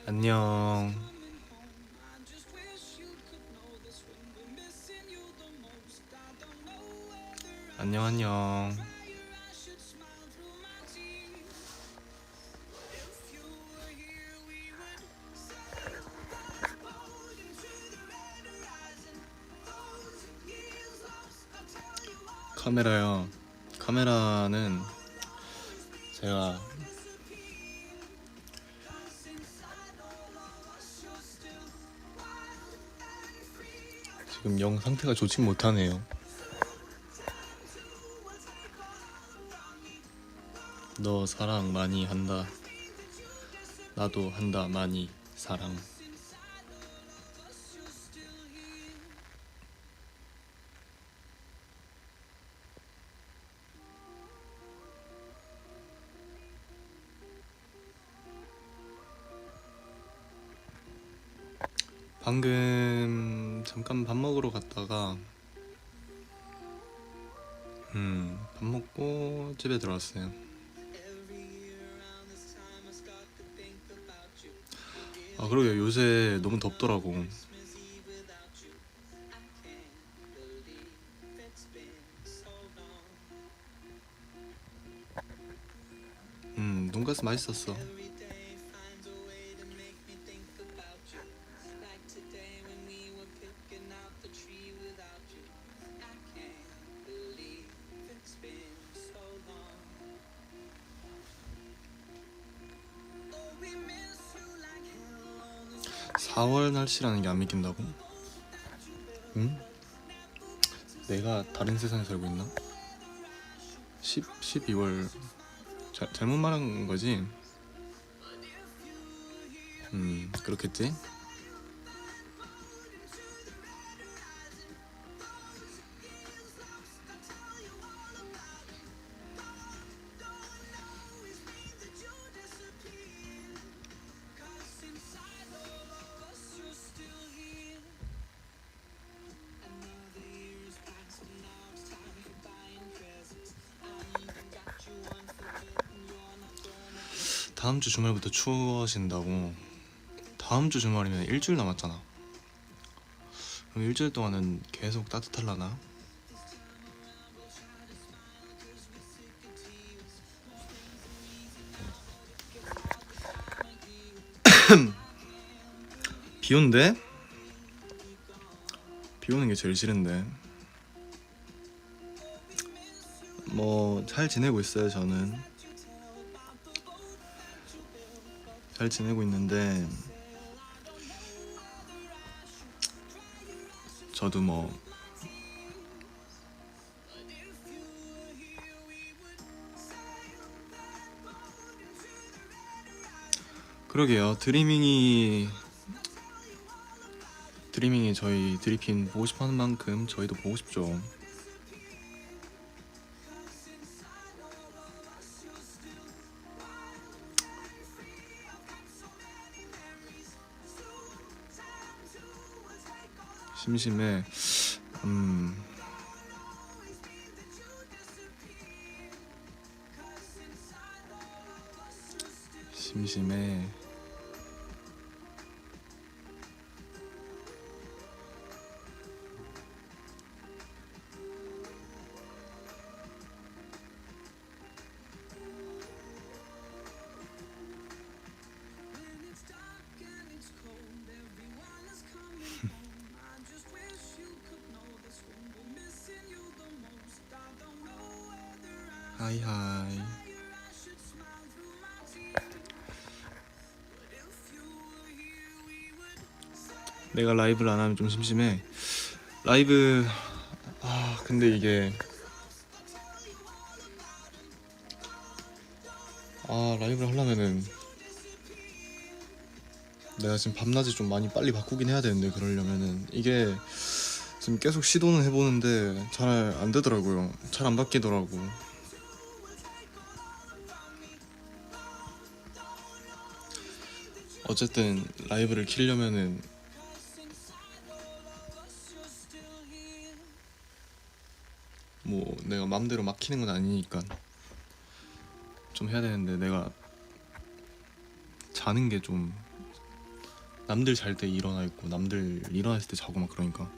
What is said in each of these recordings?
안녕. 안녕, 안녕. 카메라요. 카메라는 제가 지금 영 상태가 좋진 못하네요. 너 사랑 많이 한다. 나도 한다 많이 사랑. 방금 잠깐 밥 먹으러 갔다가 밥 먹고 집에 들어왔어요. 아, 그러게요. 요새 너무 덥더라고. 돈가스 맛있었어. (4월) 날씨라는 게 안 믿긴다고? 응? 내가 다른 세상에 살고 있나? 12월 잘못 말한 거지? 그렇겠지? 다음 주 주말부터 추워진다고. 다음 주 주말이면 일주일 남았잖아. 그럼 일주일 동안은 계속 따뜻할라나? 비 온대? 비 오는 게 제일 싫은데. 뭐 잘 지내고 있어요. 저는 잘 지내고 있는데 저도 뭐 그러게요. 드리밍이 저희 드리핀 보고 싶어하는 만큼 저희도 보고 싶죠. 심심해. 심심해. 하이하이. 내가 라이브를 안 하면 좀 심심해. 라이브 근데 이게 라이브를 하려면은 내가 지금 밤낮을 좀 많이 빨리 바꾸긴 해야 되는데, 그러려면은 이게 지금 계속 시도는 해보는데 잘 안 되더라고요. 잘 안 바뀌더라고. 어쨌든 라이브를 키려면은 뭐 내가 맘대로 막 키는 건 아니니까 좀 해야 되는데, 내가 자는 게 좀 남들 잘 때 일어나 있고 남들 일어났을 때 자고 막 그러니까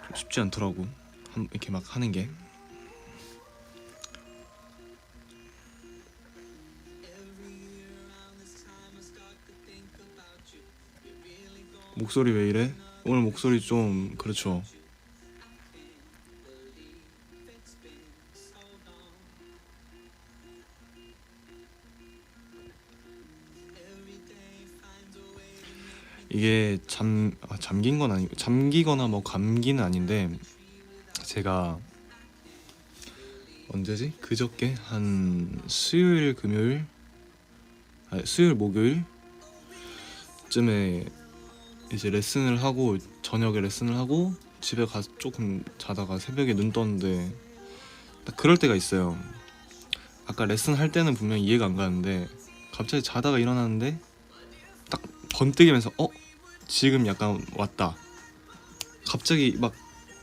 좀 쉽지 않더라고. 이렇게 막 하는 게. 목소리 왜 이래? 오늘 목소리 좀 그렇죠. 이게 잠긴 건 아니고 잠기거나 뭐 감기는 아닌데 제가 언제지? 그저께 한 수요일 금요일 수요일 목요일 쯤에 이제 레슨을 하고 저녁에 레슨을 하고 집에 가서 조금 자다가 새벽에 눈 떴는데 딱 그럴 때가 있어요. 아까 레슨 할 때는 분명히 이해가 안 가는데 갑자기 자다가 일어났는데 딱 번뜩이면서 지금 약간 왔다. 갑자기 막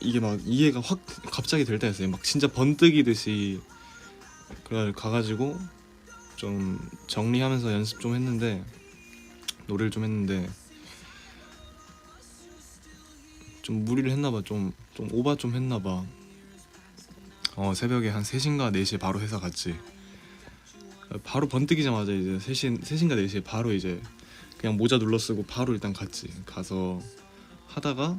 이게 막 이해가 확 갑자기 될 때가 있어요. 막 진짜 번뜩이듯이. 그래 가가지고 좀 정리하면서 연습 좀 했는데 노래를 좀 했는데 좀 무리를 했나봐. 좀 오바 좀 했나봐. 새벽에 한 3시인가 4시에 바로 회사 갔지. 바로 번뜩이자마자 이제 3시인가 4시에 바로 이제 그냥 모자 눌러 쓰고 바로 일단 갔지. 가서 하다가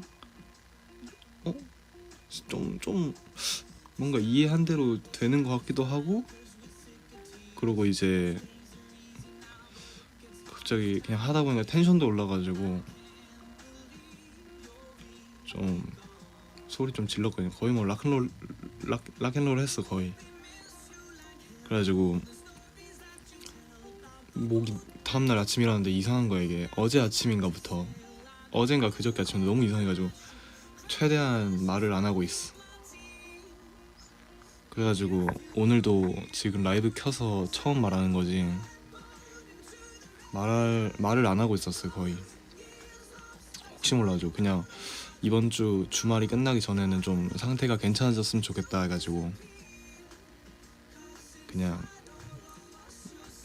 좀 뭔가 이해한 대로 되는 것 같기도 하고, 그러고 이제 갑자기 그냥 하다 보니까 텐션도 올라가지고 좀 소리 좀 질렀거든요. 거의 뭐 락앤롤 했어 거의. 그래가지고 목이 다음날 아침 일어났는데 이상한 거야. 이게 어제 아침인가부터 어젠가 그저께 아침에 너무 이상해가지고 최대한 말을 안 하고 있어. 그래가지고 오늘도 지금 라이브 켜서 처음 말하는 거지. 말을 안 하고 있었어요 거의. 혹시 몰라가지고 그냥 이번 주 주말이 끝나기 전에는 좀 상태가 괜찮아졌으면 좋겠다 해가지고 그냥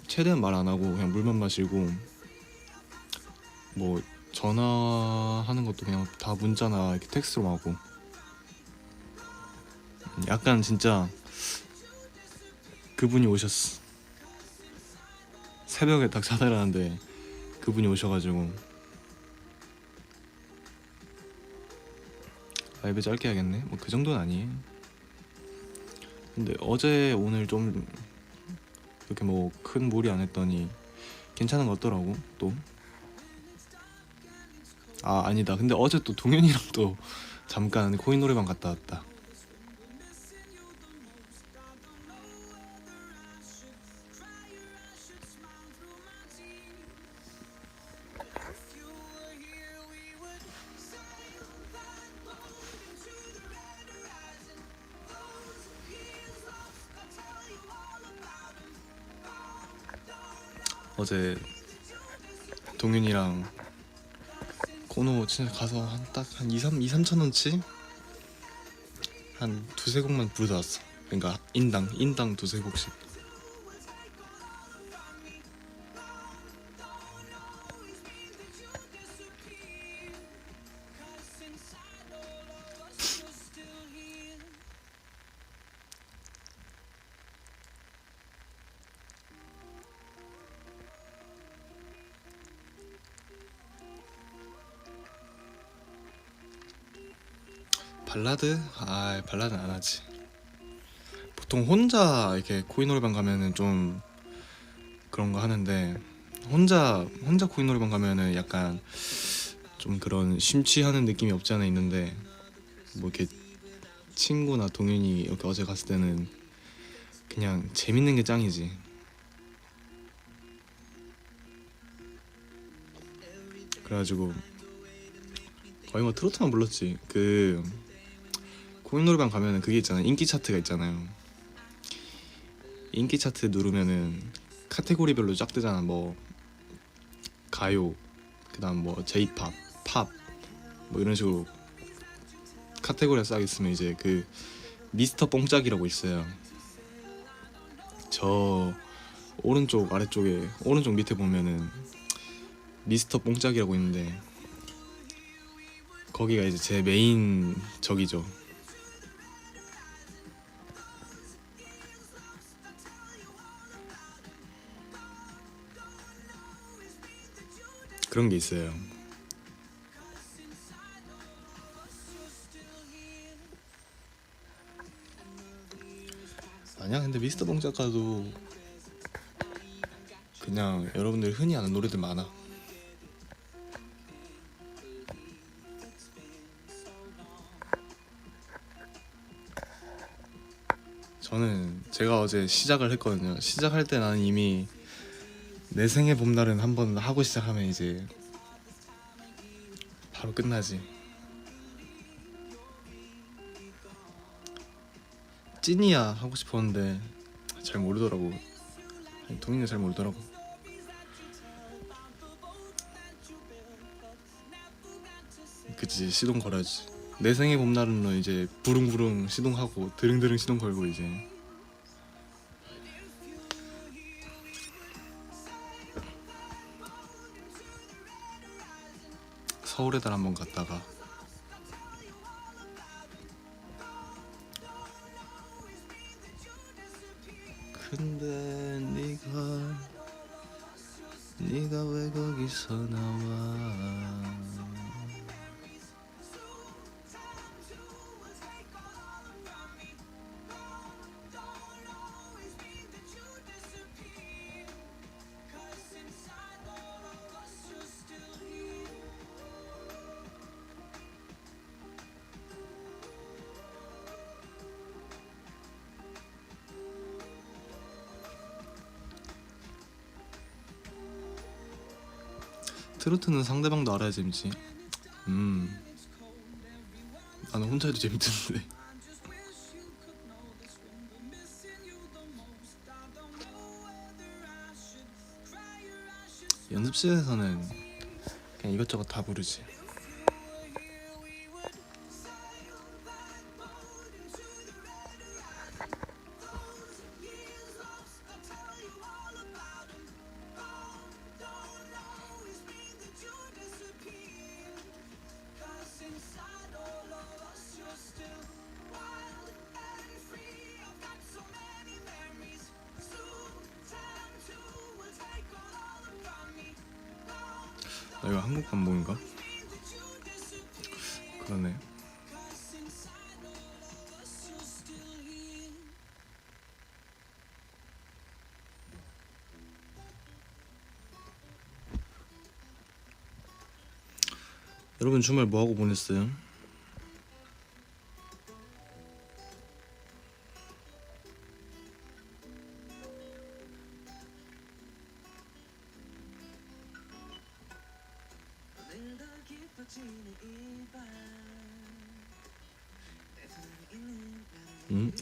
최대한 말 안 하고 그냥 물만 마시고, 뭐 전화하는 것도 그냥 다 문자나 이렇게 텍스트로 하고. 약간 진짜 그분이 오셨어. 새벽에 딱 자다 일어났는데 그분이 오셔가지고 라이브 짧게 하겠네? 뭐 그 정도는 아니에요. 근데 어제 오늘 좀 이렇게 뭐 큰 무리 안 했더니 괜찮은 것 같더라고. 또 아니다. 근데 어제 또 동현이랑 또 잠깐 코인 노래방 갔다 왔다. 어제 동윤이랑 코노 진짜 가서 한 2, 3천 원치? 한 두세 곡만 부르다 왔어. 그러니까 인당 두세 곡씩. 발라드? 발라드는 안 하지. 보통 혼자 이렇게 코인 노래방 가면은 좀 그런 거 하는데, 혼자 코인 노래방 가면은 약간 좀 그런 심취하는 느낌이 없지 않아 있는데, 뭐 이렇게 친구나 동윤이 이렇게 어제 갔을 때는 그냥 재밌는 게 짱이지. 그래가지고 거의 뭐 트로트만 불렀지. 그 코인 노래방 가면은 그게 있잖아. 인기 차트가 있잖아요. 인기 차트 누르면은 카테고리별로 쫙 뜨잖아. 뭐 가요, 그다음 뭐 J-팝, 팝, 뭐 이런 식으로 카테고리가 싹 있으면 이제 그 미스터 뽕짝이라고 있어요. 저 오른쪽 밑에 보면은 미스터 뽕짝이라고 있는데 거기가 이제 제 메인 적이죠. 그런 게 있어요. 아니야, 근데 미스터 뽕짝가도 그냥 여러분들 흔히 아는 노래들 많아. 저는 제가 어제 시작을 했거든요. 시작할 때 나는 이미 내 생의 봄날은 한번 하고 시작하면 이제 바로 끝나지. 찐이야 하고 싶었는데 잘 모르더라고. 동인이 잘 모르더라고. 그치, 시동 걸어야지. 내 생의 봄날은 이제 부릉부릉 시동하고 드릉드릉 시동 걸고 이제 서울에 달 한번 갔다가 근데 네가 왜 거기서 나와. 트로트는 상대방도 알아야 재밌지. 나는 혼자 해도 재밌던데. 연습실에서는 그냥 이것저것 다 부르지. 나 이거 한국 반복인가? 그러네. 여러분 주말 뭐하고 보냈어요?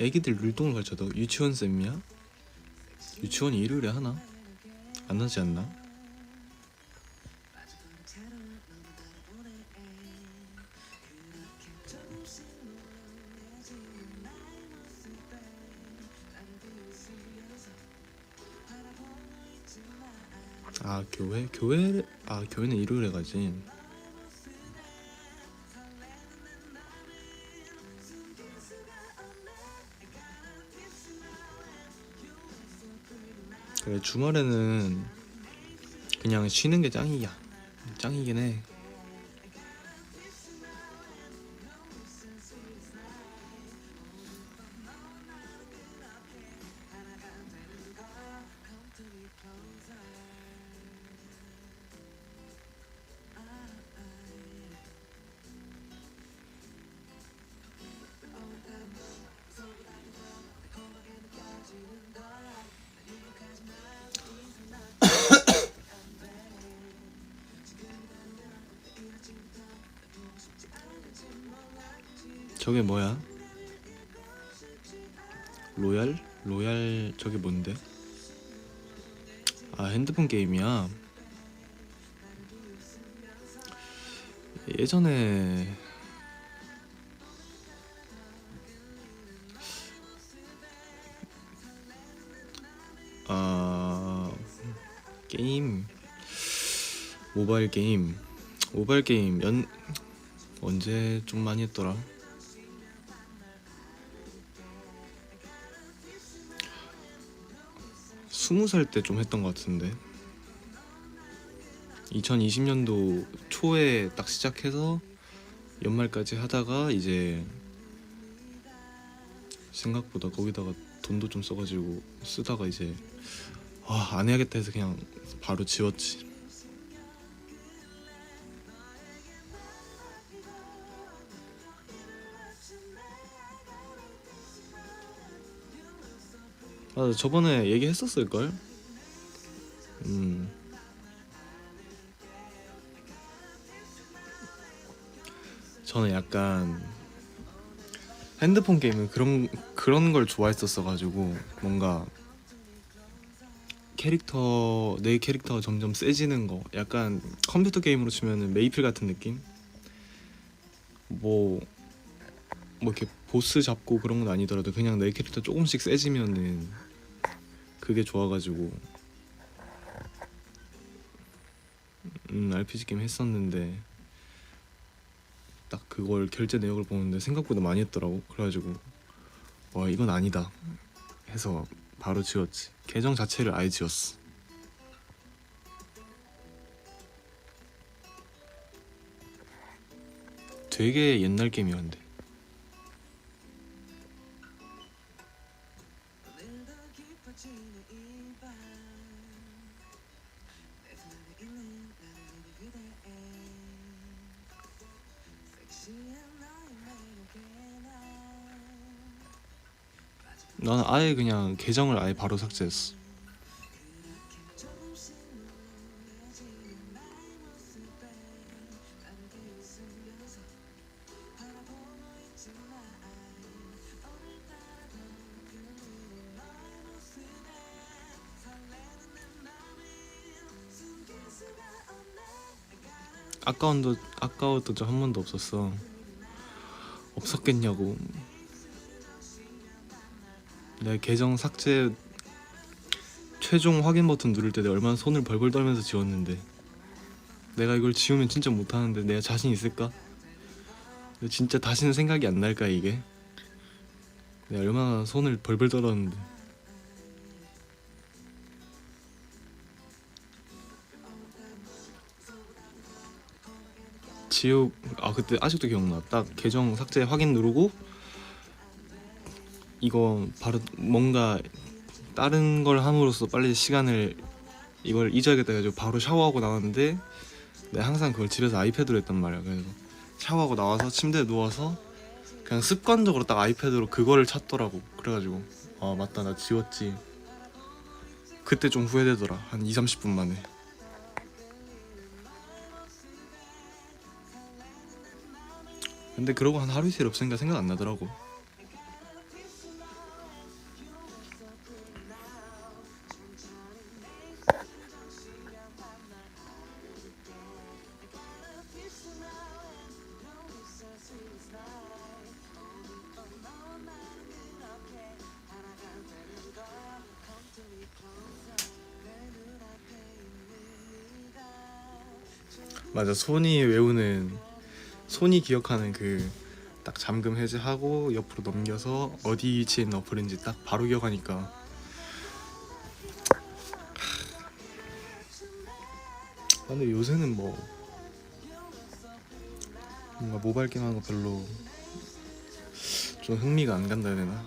애기들 율동을 가르쳐도 유치원 쌤이야? 유치원이 일요일에 하나? 안 하지 않나? 아 교회? 교회는 일요일에 가지. 그래, 주말에는 그냥 쉬는 게 짱이긴 해. 저게 뭐야? 로얄? 로얄 저게 뭔데? 아 핸드폰 게임이야. 예전에 게임 뭐 모바일 게임 언제 좀 많이 했더라. 20살 때 좀 했던 것 같은데 2020년도 초에 딱 시작해서 연말까지 하다가 이제 생각보다 거기다가 돈도 좀 써가지고 쓰다가 이제 안 해야겠다 해서 그냥 바로 지웠지. 저번에 얘기했었을걸? 저는 약간 핸드폰 게임은 그런 걸 좋아했었어가지고 뭔가 내 캐릭터가 점점 세지는 거, 약간 컴퓨터 게임으로 치면은 메이플 같은 느낌? 뭐 이렇게 보스 잡고 그런 건 아니더라도 그냥 내 캐릭터 조금씩 세지면은 그게 좋아가지고 RPG 게임 했었는데 딱 그걸 결제 내역을 보는데 생각보다 많이 했더라고. 그래가지고 와 이건 아니다 해서 바로 지웠지. 계정 자체를 아예 지웠어. 되게 옛날 게임이었는데. 나는 아예 그냥 계정을 아예 바로 삭제했어. 아까워도 저 한 번도 없었어. 없었겠냐고. 내 계정 삭제 최종 확인 버튼 누를 때 내가 얼마나 손을 벌벌 떨면서 지웠는데, 내가 이걸 지우면 진짜 못하는데 내가 자신 있을까? 진짜 다시는 생각이 안 날까 이게? 내가 얼마나 손을 벌벌 떨었는데. 그때 아직도 기억나. 딱 계정 삭제 확인 누르고 이거 바로 뭔가 다른 걸 함으로써 빨리 이걸 잊어야겠다 해가지고 바로 샤워하고 나왔는데, 내가 항상 그걸 집에서 아이패드로 했단 말이야. 그래서 샤워하고 나와서 침대에 누워서 그냥 습관적으로 딱 아이패드로 그거를 찾더라고. 그래가지고 맞다 나 지웠지. 그때 좀 후회되더라. 한 2-30분 만에. 근데 그러고 한 하루 이틀 없으니까 생각 안 나더라고. 맞아, 손이 기억하는 그 딱 잠금 해제하고 옆으로 넘겨서 어디 위치에 있는 어플인지 딱 바로 기억하니까. 근데 요새는 뭔가 모바일 게임 하는 거 별로 좀 흥미가 안 간다 해야 되나?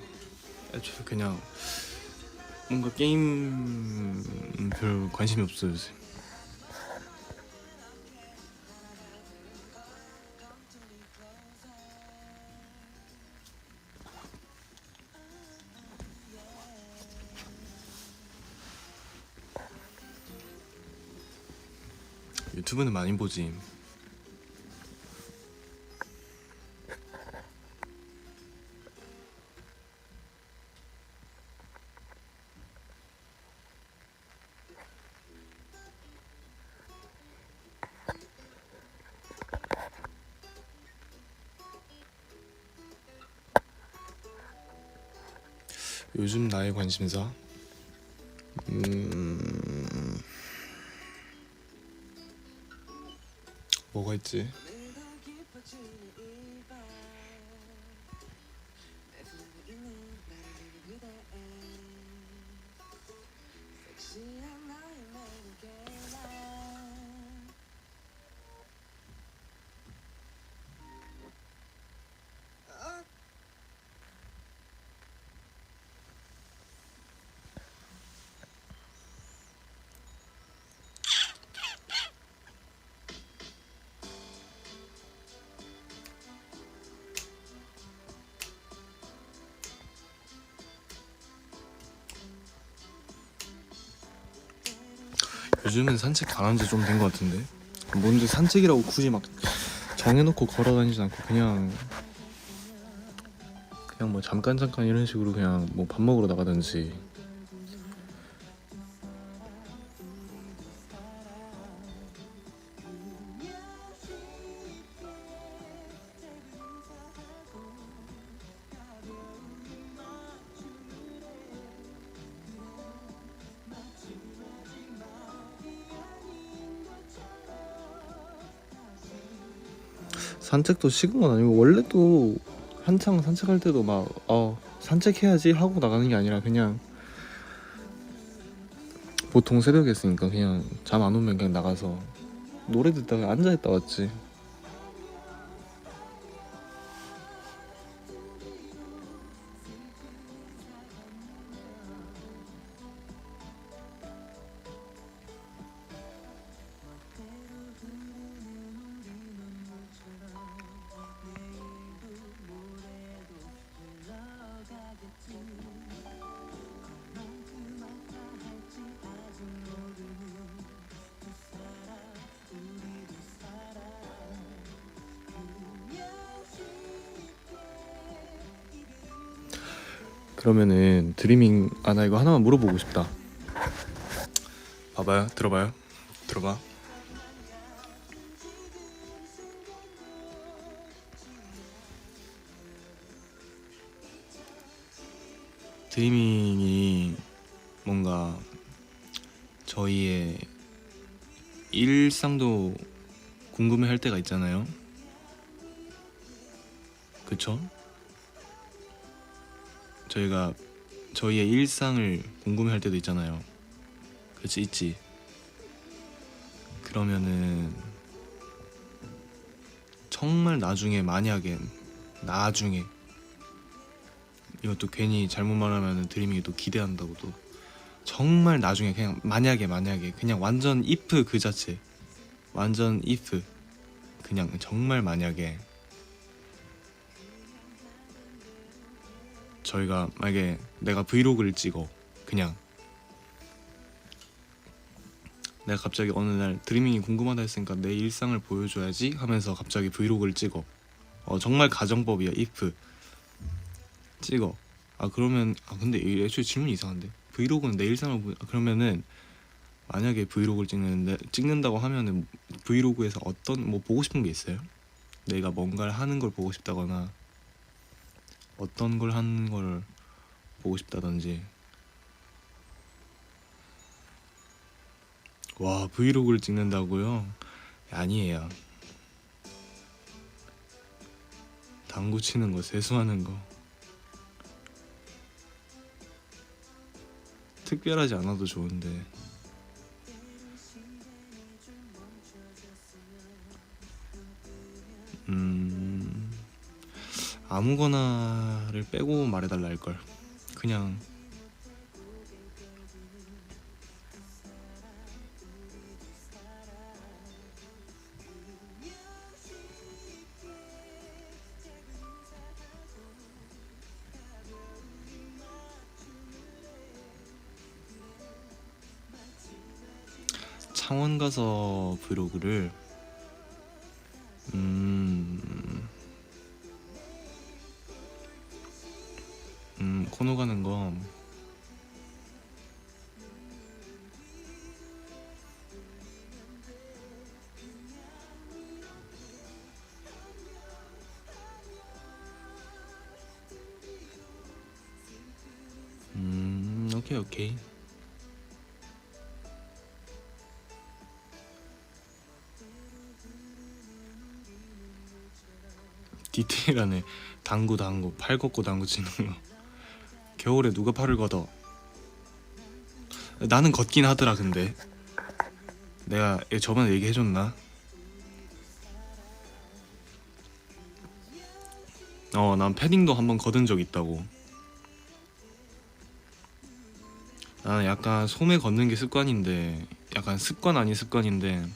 애초에 그냥 뭔가 게임 별 관심이 없어요 요새. 유튜브는 많이 보지. 요즘 나의 관심사? 뭐가 있지? 요즘은 산책 안 한 지 좀 된 것 같은데. 뭔데 산책이라고 굳이 막 정해놓고 걸어다니지 않고 그냥 뭐 잠깐 이런 식으로 그냥 뭐 밥 먹으러 나가든지. 산책도 식은 건 아니고 원래 또 한창 산책할 때도 막 산책해야지 하고 나가는 게 아니라 그냥 보통 새벽에 했으니까 그냥 잠 안 오면 그냥 나가서 노래 듣다가 앉아있다 왔지. 그러면은 드리밍 나 이거 하나만 물어보고 싶다. 봐봐요. 들어봐. 드리밍이 뭔가 저희의 일상도 궁금해할 때가 있잖아요. 그쵸? 저희가 저희의 일상을 궁금해할 때도 있잖아요. 그치, 있지. 그러면은 정말 나중에 만약에 이것도 괜히 잘못 말하면 드리밍이 또 기대한다고 또 정말 나중에 그냥 만약에 그냥 완전 if 그 자체 완전 if 그냥 정말 만약에 저희가 만약에 내가 브이로그를 찍어 그냥 내가 갑자기 어느 날 드리밍이 궁금하다 했으니까 내 일상을 보여줘야지 하면서 갑자기 브이로그를 찍어 정말 가정법이야 if 찍어 그러면 근데 애초에 질문이 이상한데 브이로그는 내 일상을 그러면은 만약에 브이로그를 찍는다고 하면은 브이로그에서 어떤 뭐 보고 싶은 게 있어요? 내가 뭔가를 하는 걸 보고 싶다거나 어떤 걸 하는 걸 보고 싶다든지. 와, 브이로그를 찍는다고요? 아니에요. 당구 치는 거, 세수하는 거 특별하지 않아도 좋은데 아무거나를 빼고 말해달라 할걸. 그냥 창원 가서 브이로그를 코노 가는 거 오케이. 디테일하네. 당구 팔 걷고 당구 치는 거. 겨울에 누가 팔을 걷어? 나는 걷긴 하더라. 근데 내가 저번에 얘기해줬나? 난 패딩도 한번 걷은 적 있다고. 나는 약간 소매 걷는 게 습관인데, 약간 습관 아닌 습관인데,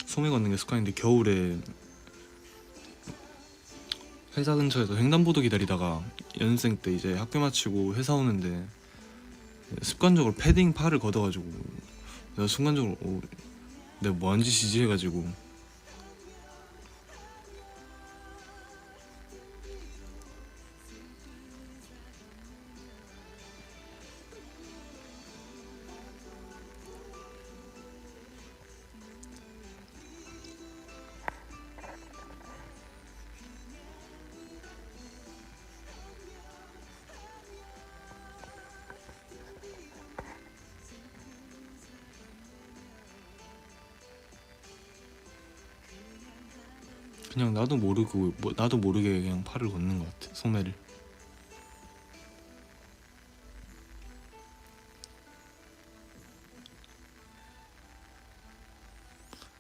소매 걷는 게 습관인데 겨울에 회사 근처에서 횡단보도 기다리다가 연습생 때 이제 학교 마치고 회사 오는데 습관적으로 패딩 팔을 걷어가지고 내가 순간적으로 내가 뭐한 짓이지 해가지고. 그냥 나도 모르고 나도 모르게 그냥 팔을 걷는 것 같아. 소매를.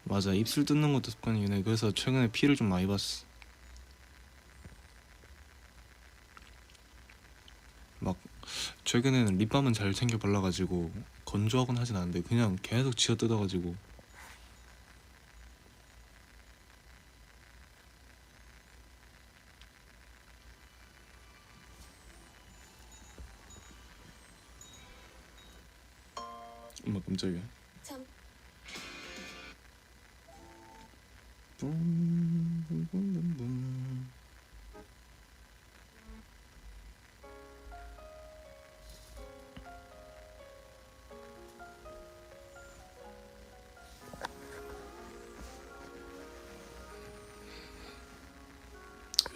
맞아, 입술 뜯는 것도 습관이긴 해. 그래서 최근에 피를 좀 많이 봤어. 막 최근에는 립밤은 잘 챙겨 발라가지고 건조하곤 하진 않는데 그냥 계속 쥐어 뜯어가지고. 엄마 깜짝이야. 참. 뿜뿜뿜뿜.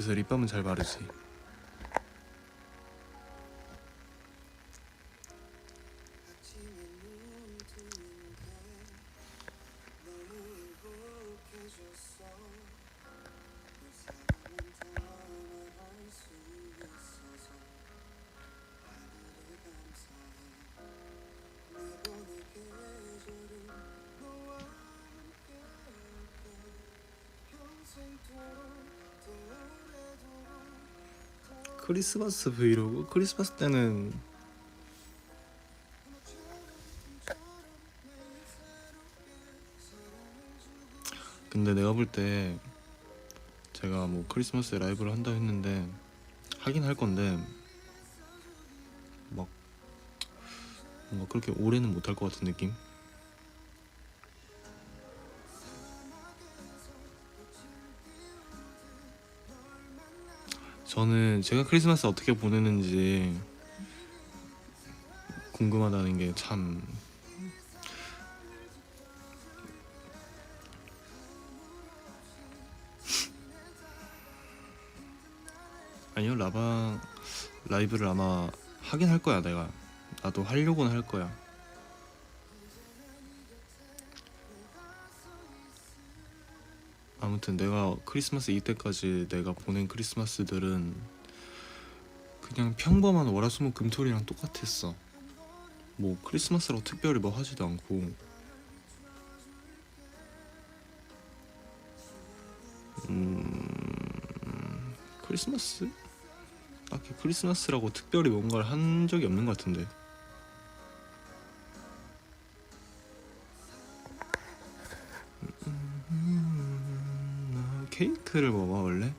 요새 립밤은 잘 바르지. 크리스마스 브이로그? 크리스마스 때는 근데 내가 볼 때 제가 뭐 크리스마스에 라이브를 한다 했는데 하긴 할 건데 막 뭔가 그렇게 오래는 못 할 것 같은 느낌? 저는 제가 크리스마스 어떻게 보내는지 궁금하다는 게 참. 아니요, 라이브를 아마 하긴 할 거야. 내가 나도 하려고는 할 거야. 아무튼 내가 크리스마스 이때까지 내가 보낸 크리스마스들은 그냥 평범한 월화수목금토일이랑 똑같았어. 뭐 크리스마스라고 특별히 뭐 하지도 않고. 크리스마스? 딱히 크리스마스라고 특별히 뭔가를 한 적이 없는 것 같은데. 케이크를 먹어 원래?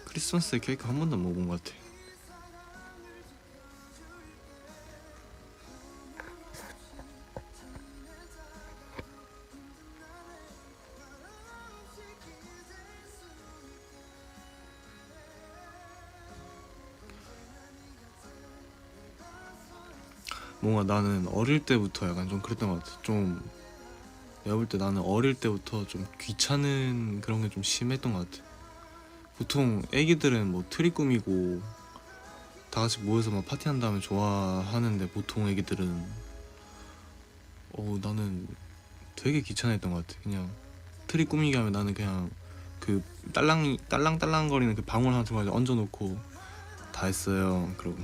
크리스마스에 케이크 한 번도 안 먹어본 것 같아. 뭔가 나는 어릴 때부터 약간 좀 그랬던 것 같아. 좀 내가 볼 때 나는 어릴 때부터 좀 귀찮은 그런 게 좀 심했던 것 같아. 보통 애기들은 뭐 트리 꾸미고 다 같이 모여서 막 파티한 다음에 좋아하는데 보통 애기들은 나는 되게 귀찮아했던 것 같아. 그냥 트리 꾸미기 하면 나는 그냥 그 딸랑딸랑거리는 그 방울 하나 들고 얹어놓고 다 했어요. 그러고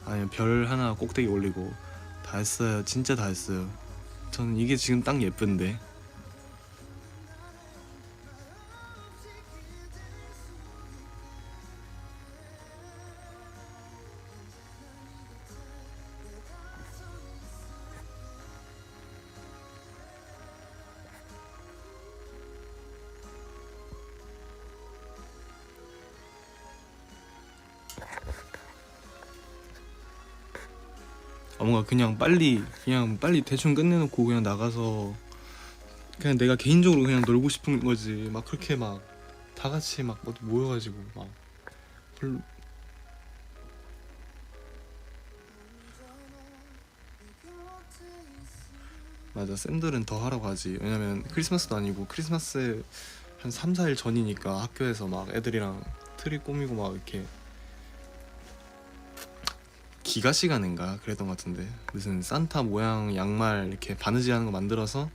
아니면 별 하나 꼭대기 올리고 다 했어요. 진짜 다 했어요. 저는 이게 지금 딱 예쁜데. 뭔가 그냥 빨리 대충 끝내놓고 그냥 나가서 그냥 내가 개인적으로 그냥 놀고 싶은 거지. 막 그렇게 막 다 같이 막 모여가지고 막 별로. 맞아, 쌤들은 더 하러 가지. 왜냐면 크리스마스도 아니고 크리스마스 한 3, 4일 전이니까 학교에서 막 애들이랑 트리 꾸미고 막 이렇게 기가 시간인가 그랬던 것 같은데, 무슨 산타 모양 양말 이렇게 바느질 하는 거 만들어서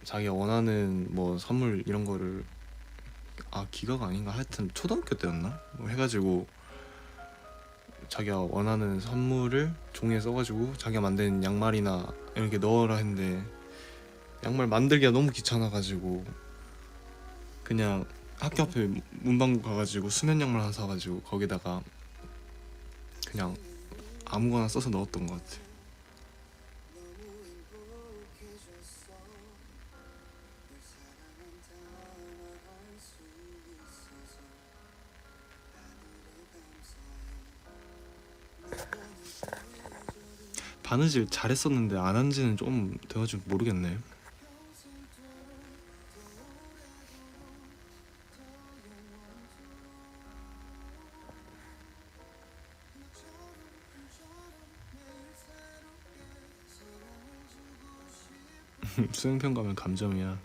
자기가 원하는 뭐 선물 이런 거를, 기가가 아닌가, 하여튼 초등학교 때였나 뭐 해가지고 자기가 원하는 선물을 종이에 써가지고 자기가 만든 양말이나 이렇게 넣어라 했는데, 양말 만들기가 너무 귀찮아가지고 그냥 학교 앞에 문방구 가가지고 수면 양말 하나 사가지고 거기다가 그냥 아무거나 써서 넣었던 것 같아. 바느질 잘했었는데 안 한지는 좀 돼가지고 모르겠네. 수행평 가면 감점이야.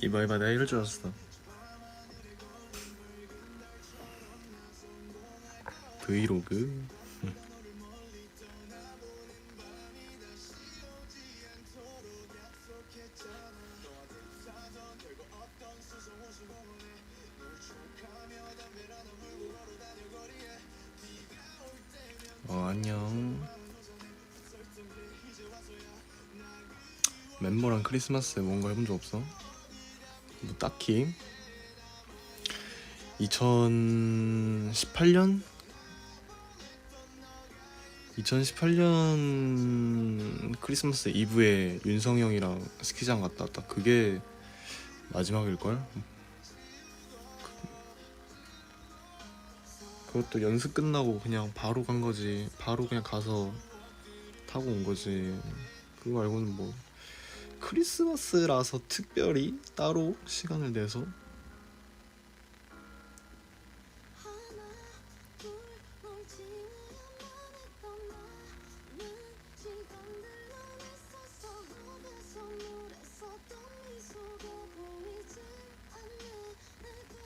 이봐 내가 이럴 줄 알았어. 브이로그. 안녕. 멤버랑 크리스마스에 뭔가 해본 적 없어? 뭐 딱히 2018년 크리스마스 이브에 윤성이 형이랑 스키장 갔다 왔다. 그게 마지막일걸? 그것도 연습 끝나고 그냥 바로 간 거지. 바로 그냥 가서 타고 온 거지. 그거 말고는 뭐 크리스마스라서 특별히 따로 시간을 내서.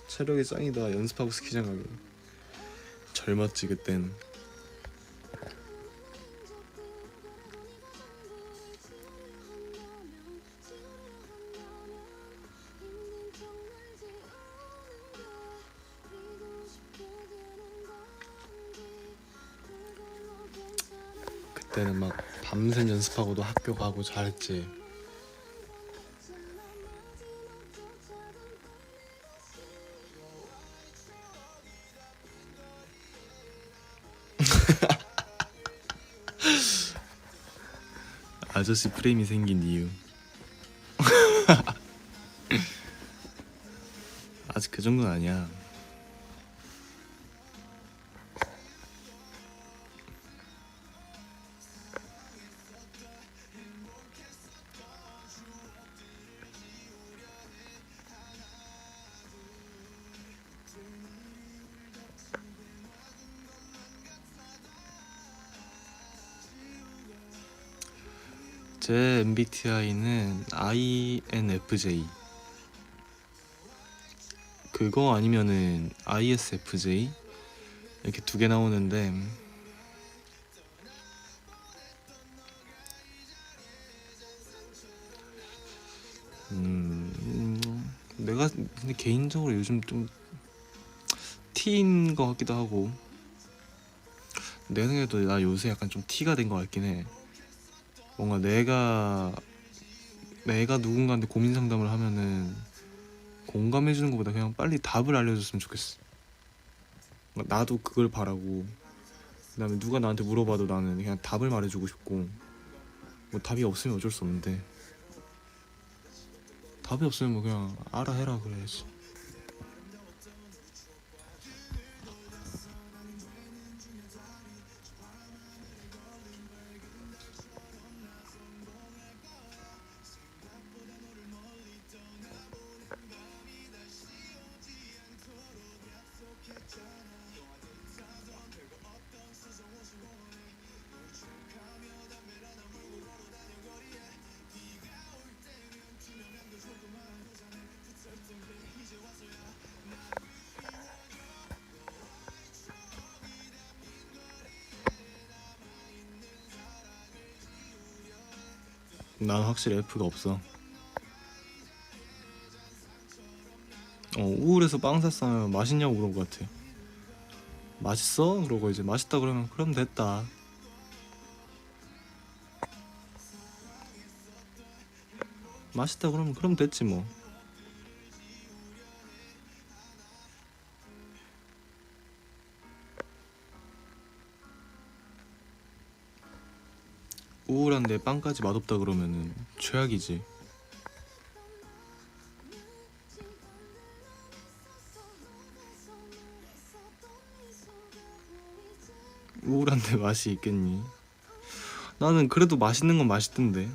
체력이 짱이다. 연습하고 스키장 가기. 젊었지 그땐. 그때는 막 밤샘 연습하고도 학교 가고 잘했지. 아저씨 프레임이 생긴 이유. 아직 그 정도는 아니야. 제 MBTI는 INFJ. 그거 아니면은 ISFJ 이렇게 두 개 나오는데 내가 근데 개인적으로 요즘 좀 T인 것 같기도 하고 내 생각에도 나 요새 약간 좀 T가 된 것 같긴 해. 뭔가 내가 누군가한테 고민 상담을 하면은 공감해주는 것보다 그냥 빨리 답을 알려줬으면 좋겠어. 나도 그걸 바라고 그다음에 누가 나한테 물어봐도 나는 그냥 답을 말해주고 싶고 뭐 답이 없으면 어쩔 수 없는데 답이 없으면 뭐 그냥 알아 해라 그래야지. 난 확실히 F가 없어. 우울해서 빵 샀으면 맛있냐고 물어본 것 같아. 맛있어? 그러고 이제 맛있다 그러면 그럼 됐다. 맛있다 그러면 그럼 됐지 뭐. 우울한데 빵까지 맛없다 그러면은 최악이지. 우울한데 맛이 있겠니? 나는 그래도 맛있는 건 맛있던데.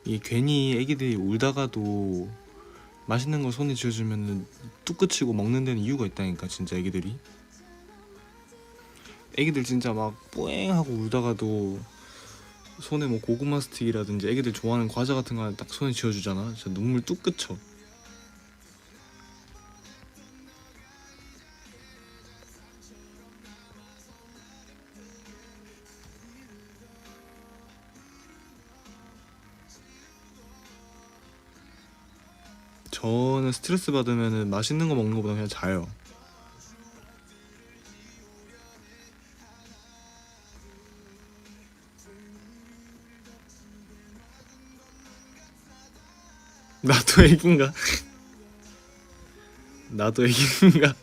이 괜히 애기들이 울다가도 맛있는 거 손에 쥐어주면은 뚝 그치고 먹는 데는 이유가 있다니까 진짜 애기들이. 애기들 진짜 막 뿌앵 하고 울다가도 손에 뭐 고구마 스틱이라든지 애기들 좋아하는 과자 같은 거 딱 손에 쥐어주잖아. 진짜 눈물 뚝 그쳐. 저는 스트레스 받으면은 맛있는 거 먹는 거보다 그냥 자요. 나도 애기인가? 나도 애기인가?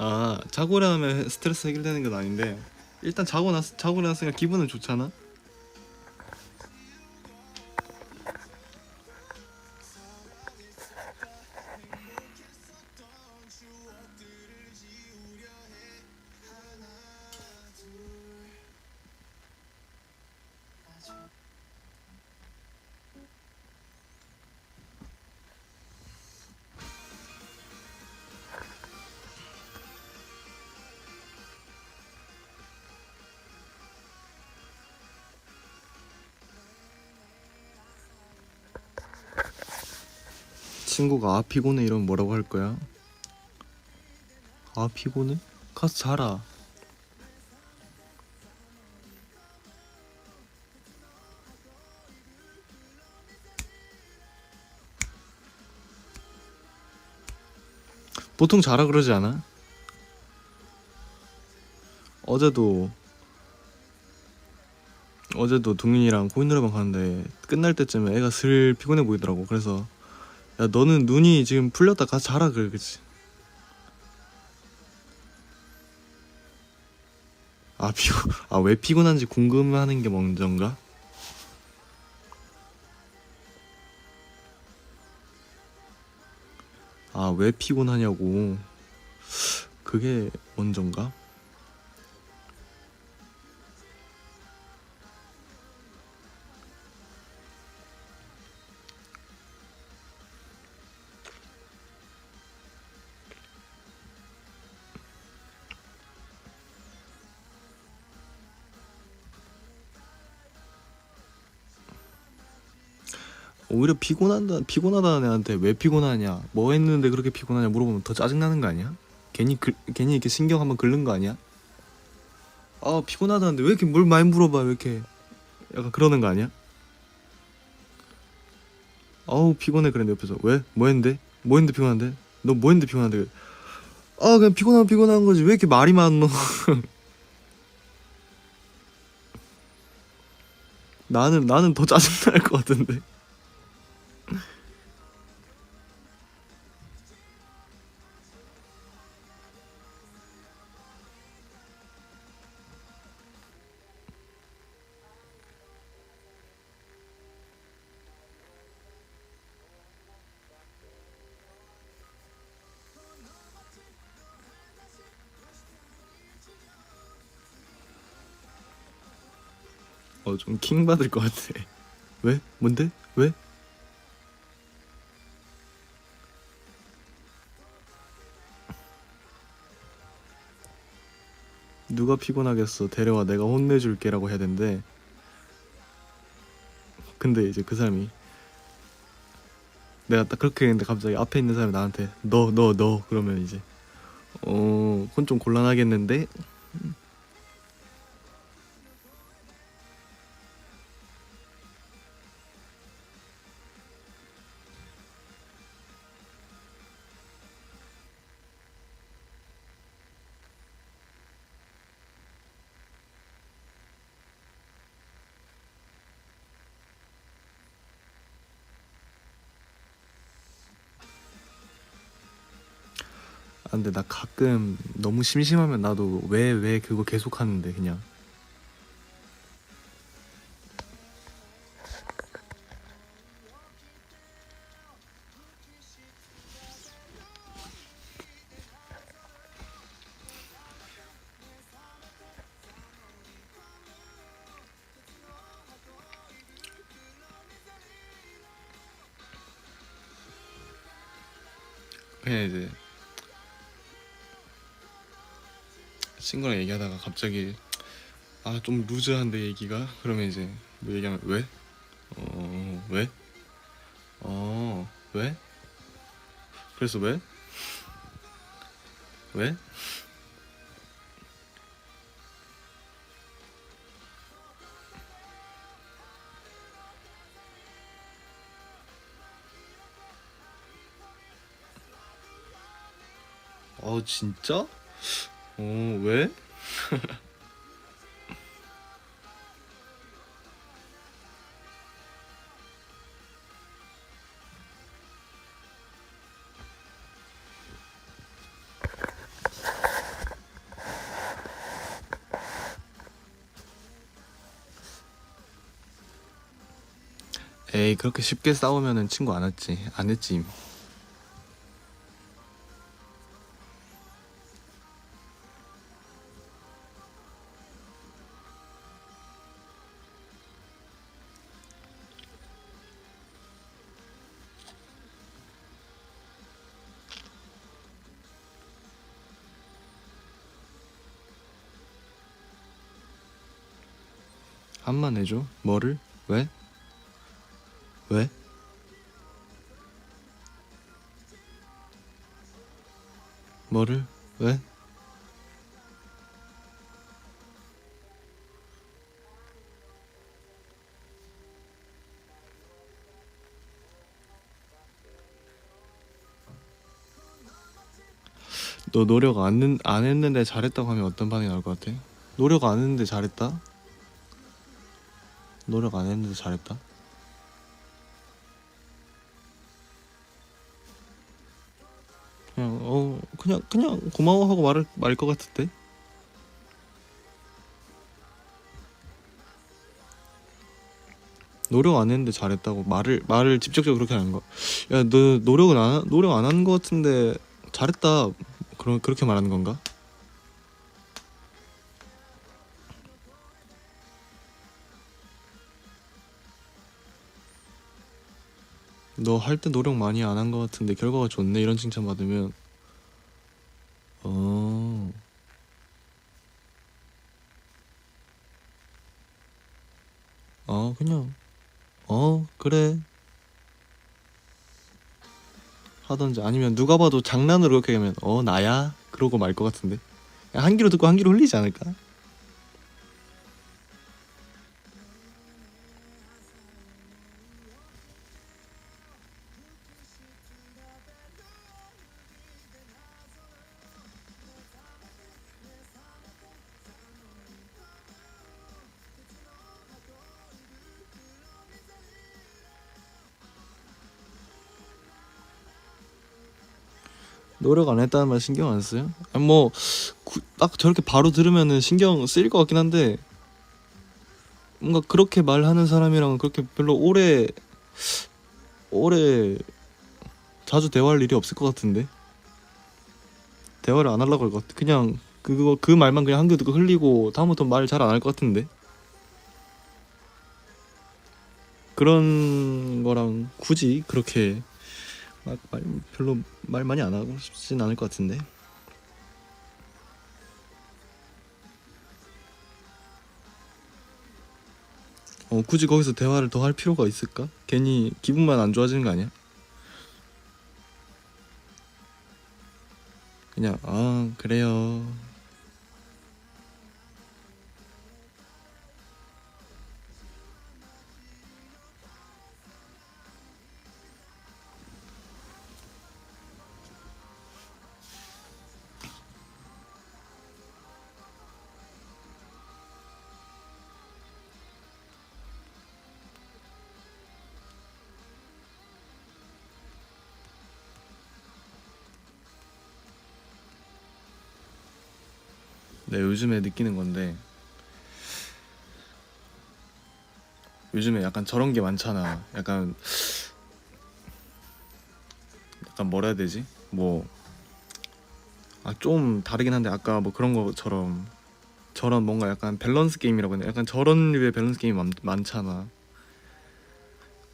아, 자고 일어나면 스트레스 해결되는 건 아닌데 일단 자고 일어났으니까 기분은 좋잖아. 친구가 아 피곤해 이러면 뭐라고 할 거야? 아 피곤해? 가서 자라. 보통 자라 그러지 않아? 어제도 동민이랑 코인 노래방 갔는데 끝날 때쯤에 애가 슬 피곤해 보이더라고. 그래서 야 너는 눈이 지금 풀렸다 가서 자라 그래. 그치? 왜 피곤한지 궁금해하는 게 먼저인가? 왜 피곤하냐고. 그게 먼저인가? 오히려 피곤하다는 애한테 왜 피곤하냐, 뭐 했는데 그렇게 피곤하냐 물어보면 더 짜증나는 거 아니야? 괜히 이렇게 신경 한번 긁는 거 아니야? 피곤하다는데 왜 이렇게 뭘 많이 물어봐, 왜 이렇게. 약간 그러는 거 아니야? 피곤해. 그랬는데 옆에서 왜? 뭐 했는데? 뭐 했는데 피곤한데? 너 뭐 했는데 피곤한데? 그냥 피곤한 거지 왜 이렇게 말이 많노. 나는 더 짜증날 것 같은데. 좀 킹 받을 것 같아. 왜? 뭔데? 왜? 누가 피곤하겠어, 데려와 내가 혼내줄게라고 해야 된대. 근데 이제 그 사람이, 내가 딱 그렇게 했는데 갑자기 앞에 있는 사람이 나한테 너 그러면 이제 그건 좀 곤란하겠는데. 근데 나 가끔 너무 심심하면 나도 왜 그거 계속 하는데 그냥. 그냥 이제 친구랑 얘기하다가 갑자기 좀 루즈한데 얘기가, 그러면 이제 뭐 얘기하면 왜? 왜? 왜? 그래서 왜? 왜? 진짜? 왜? 에이, 그렇게 쉽게 싸우면은 친구 안 했지. 한만 해줘. 뭐를? 왜? 왜? 뭐를? 왜? 너 노력 안 했는데 잘했다고 하면 어떤 반응이 나올 것 같아? 노력 안 했는데 잘했다? 노력 안 했는데 잘했다? 그냥 고마워하고 말 것 같은데? 노력 안 했는데 잘했다고 말을 직접적으로 그렇게 하는 거. 야, 너 노력 안 한 거 같은데 잘했다. 그렇게 말하는 건가? 너 할 때 노력 많이 안 한 거 같은데 결과가 좋네 이런 칭찬 받으면 어, 그냥 그래 하던지 아니면 누가 봐도 장난으로 그렇게 하면 나야 그러고 말 것 같은데. 야, 한 귀로 듣고 한 귀로 흘리지 않을까? 노력 안 했다는 말 신경 안 써요? 아니 딱 저렇게 바로 들으면은 신경 쓰일 것 같긴 한데 뭔가 그렇게 말하는 사람이랑 그렇게 별로 오래 자주 대화할 일이 없을 것 같은데 대화를 안 하려고 할 것 같아. 그냥 그 말만 그냥 한 귀 듣고 흘리고 다음부터 말 잘 안 할 것 같은데 그런 거랑 굳이 그렇게 별로 말 많이 안 하고 싶진 않을 것 같은데. 굳이 거기서 대화를 더 할 필요가 있을까? 괜히 기분만 안 좋아지는 거 아니야? 그냥 그래요. 네, 요즘에 느끼는 건데 요즘에 약간 저런 게 많잖아. 약간 뭐라 해야 되지? 좀 다르긴 한데 아까 뭐 그런 것처럼 저런 뭔가 약간 밸런스 게임이라고 해야 되나? 약간 저런 류의 밸런스 게임이 많잖아.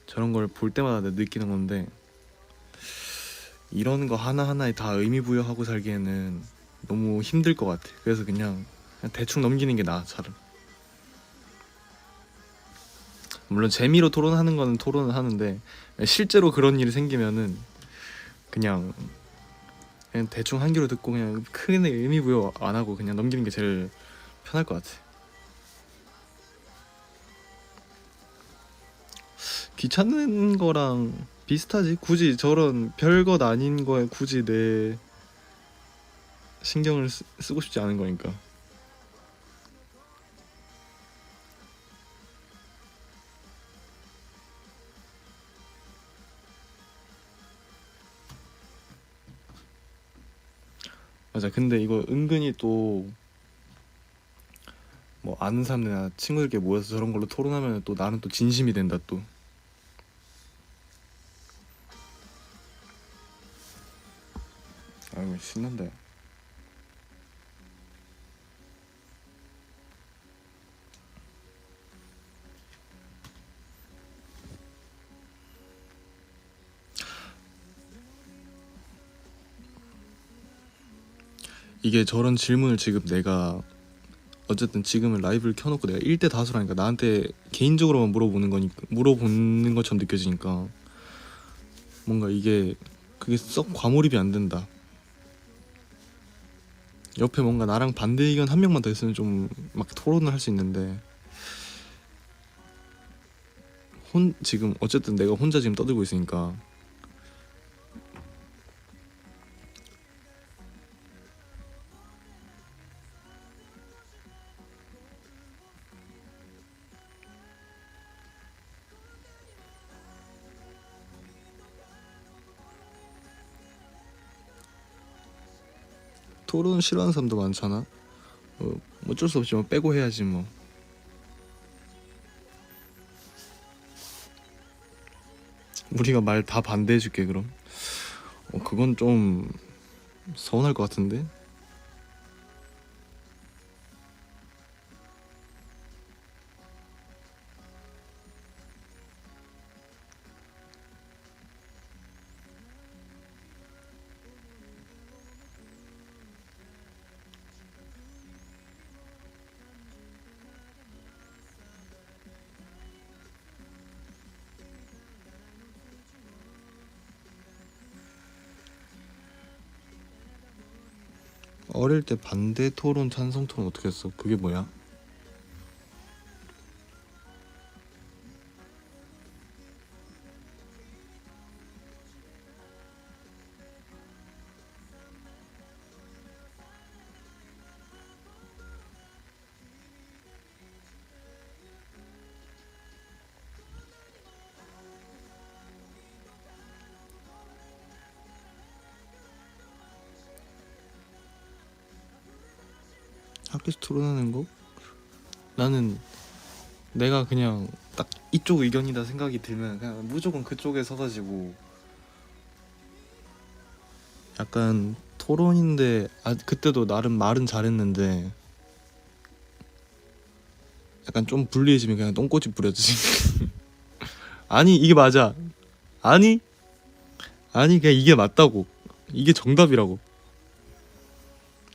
저런 걸 볼 때마다 내가 느끼는 건데 이런 거 하나하나에 다 의미 부여하고 살기에는 너무 힘들 것 같아. 그래서 그냥 대충 넘기는 게 나아, 차라리. 물론 재미로 토론하는 거는 토론을 하는데 실제로 그런 일이 생기면은 그냥 대충 한 귀로 듣고 그냥 크게 의미 부여 안 하고 그냥 넘기는 게 제일 편할 것 같아. 귀찮은 거랑 비슷하지. 굳이 저런 별것 아닌 거에 굳이 내 신경을 쓰고 싶지 않은 거니까. 맞아. 근데 이거 은근히 또 뭐 아는 사람들이나 친구들끼리 모여서 저런 걸로 토론하면 또 나는 또 진심이 된다 또. 아이고 신난다. 이게 저런 질문을 지금 내가 어쨌든 지금은 라이브를 켜놓고 내가 1대 다수라니까 나한테 개인적으로만 물어보는 것처럼 느껴지니까 뭔가 그게 썩 과몰입이 안 된다. 옆에 뭔가 나랑 반대 의견 한 명만 더 있으면 좀 막 토론을 할 수 있는데 지금 어쨌든 내가 혼자 지금 떠들고 있으니까 토론 싫어하는 사람도 많잖아. 어쩔 수 없지 뭐 빼고 해야지 뭐. 우리가 말 다 반대해줄게 그럼. 그건 좀 서운할 것 같은데. 어릴 때 반대 토론 찬성 토론 어떻게 했어? 그게 뭐야? 학교에서 토론하는 거? 나는 내가 그냥 딱 이쪽 의견이다 생각이 들면 그냥 무조건 그쪽에 서가지고 약간 토론인데 그때도 나름 말은 잘했는데 약간 좀 불리해지면 그냥 똥꼬집 부려지지. 아니 이게 맞아. 아니 그냥 이게 맞다고. 이게 정답이라고.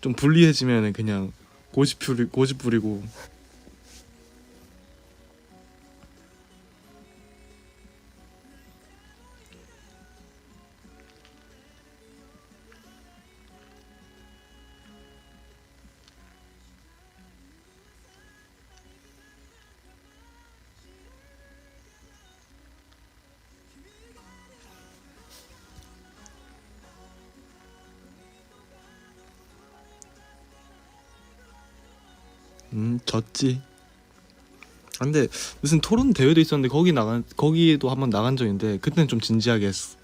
좀 불리해지면 그냥 고집 부리고. 졌지. 근데 무슨 토론 대회도 있었는데 거기에도 한번 나간 적인데 그때는 좀 진지하게 했어.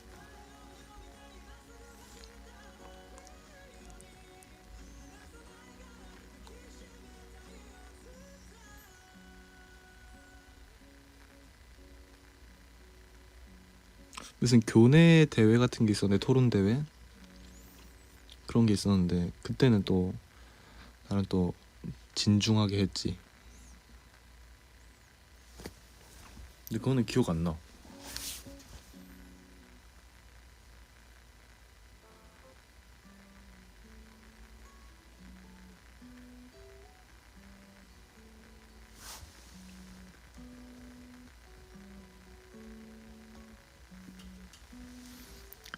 무슨 교내 대회 같은 게 있었는데 토론 대회 그런 게 있었는데 그때는 또 나는 또 진중하게 했지. 근데 그거는 기억 안 나.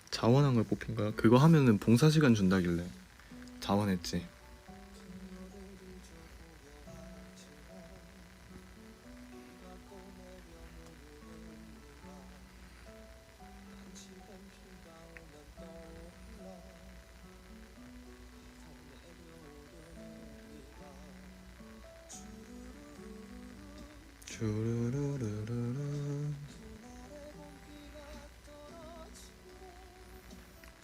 자원한 걸 뽑힌 거야? 그거 하면은 봉사 시간 준다길래 자원했지. 쭈루루루루루.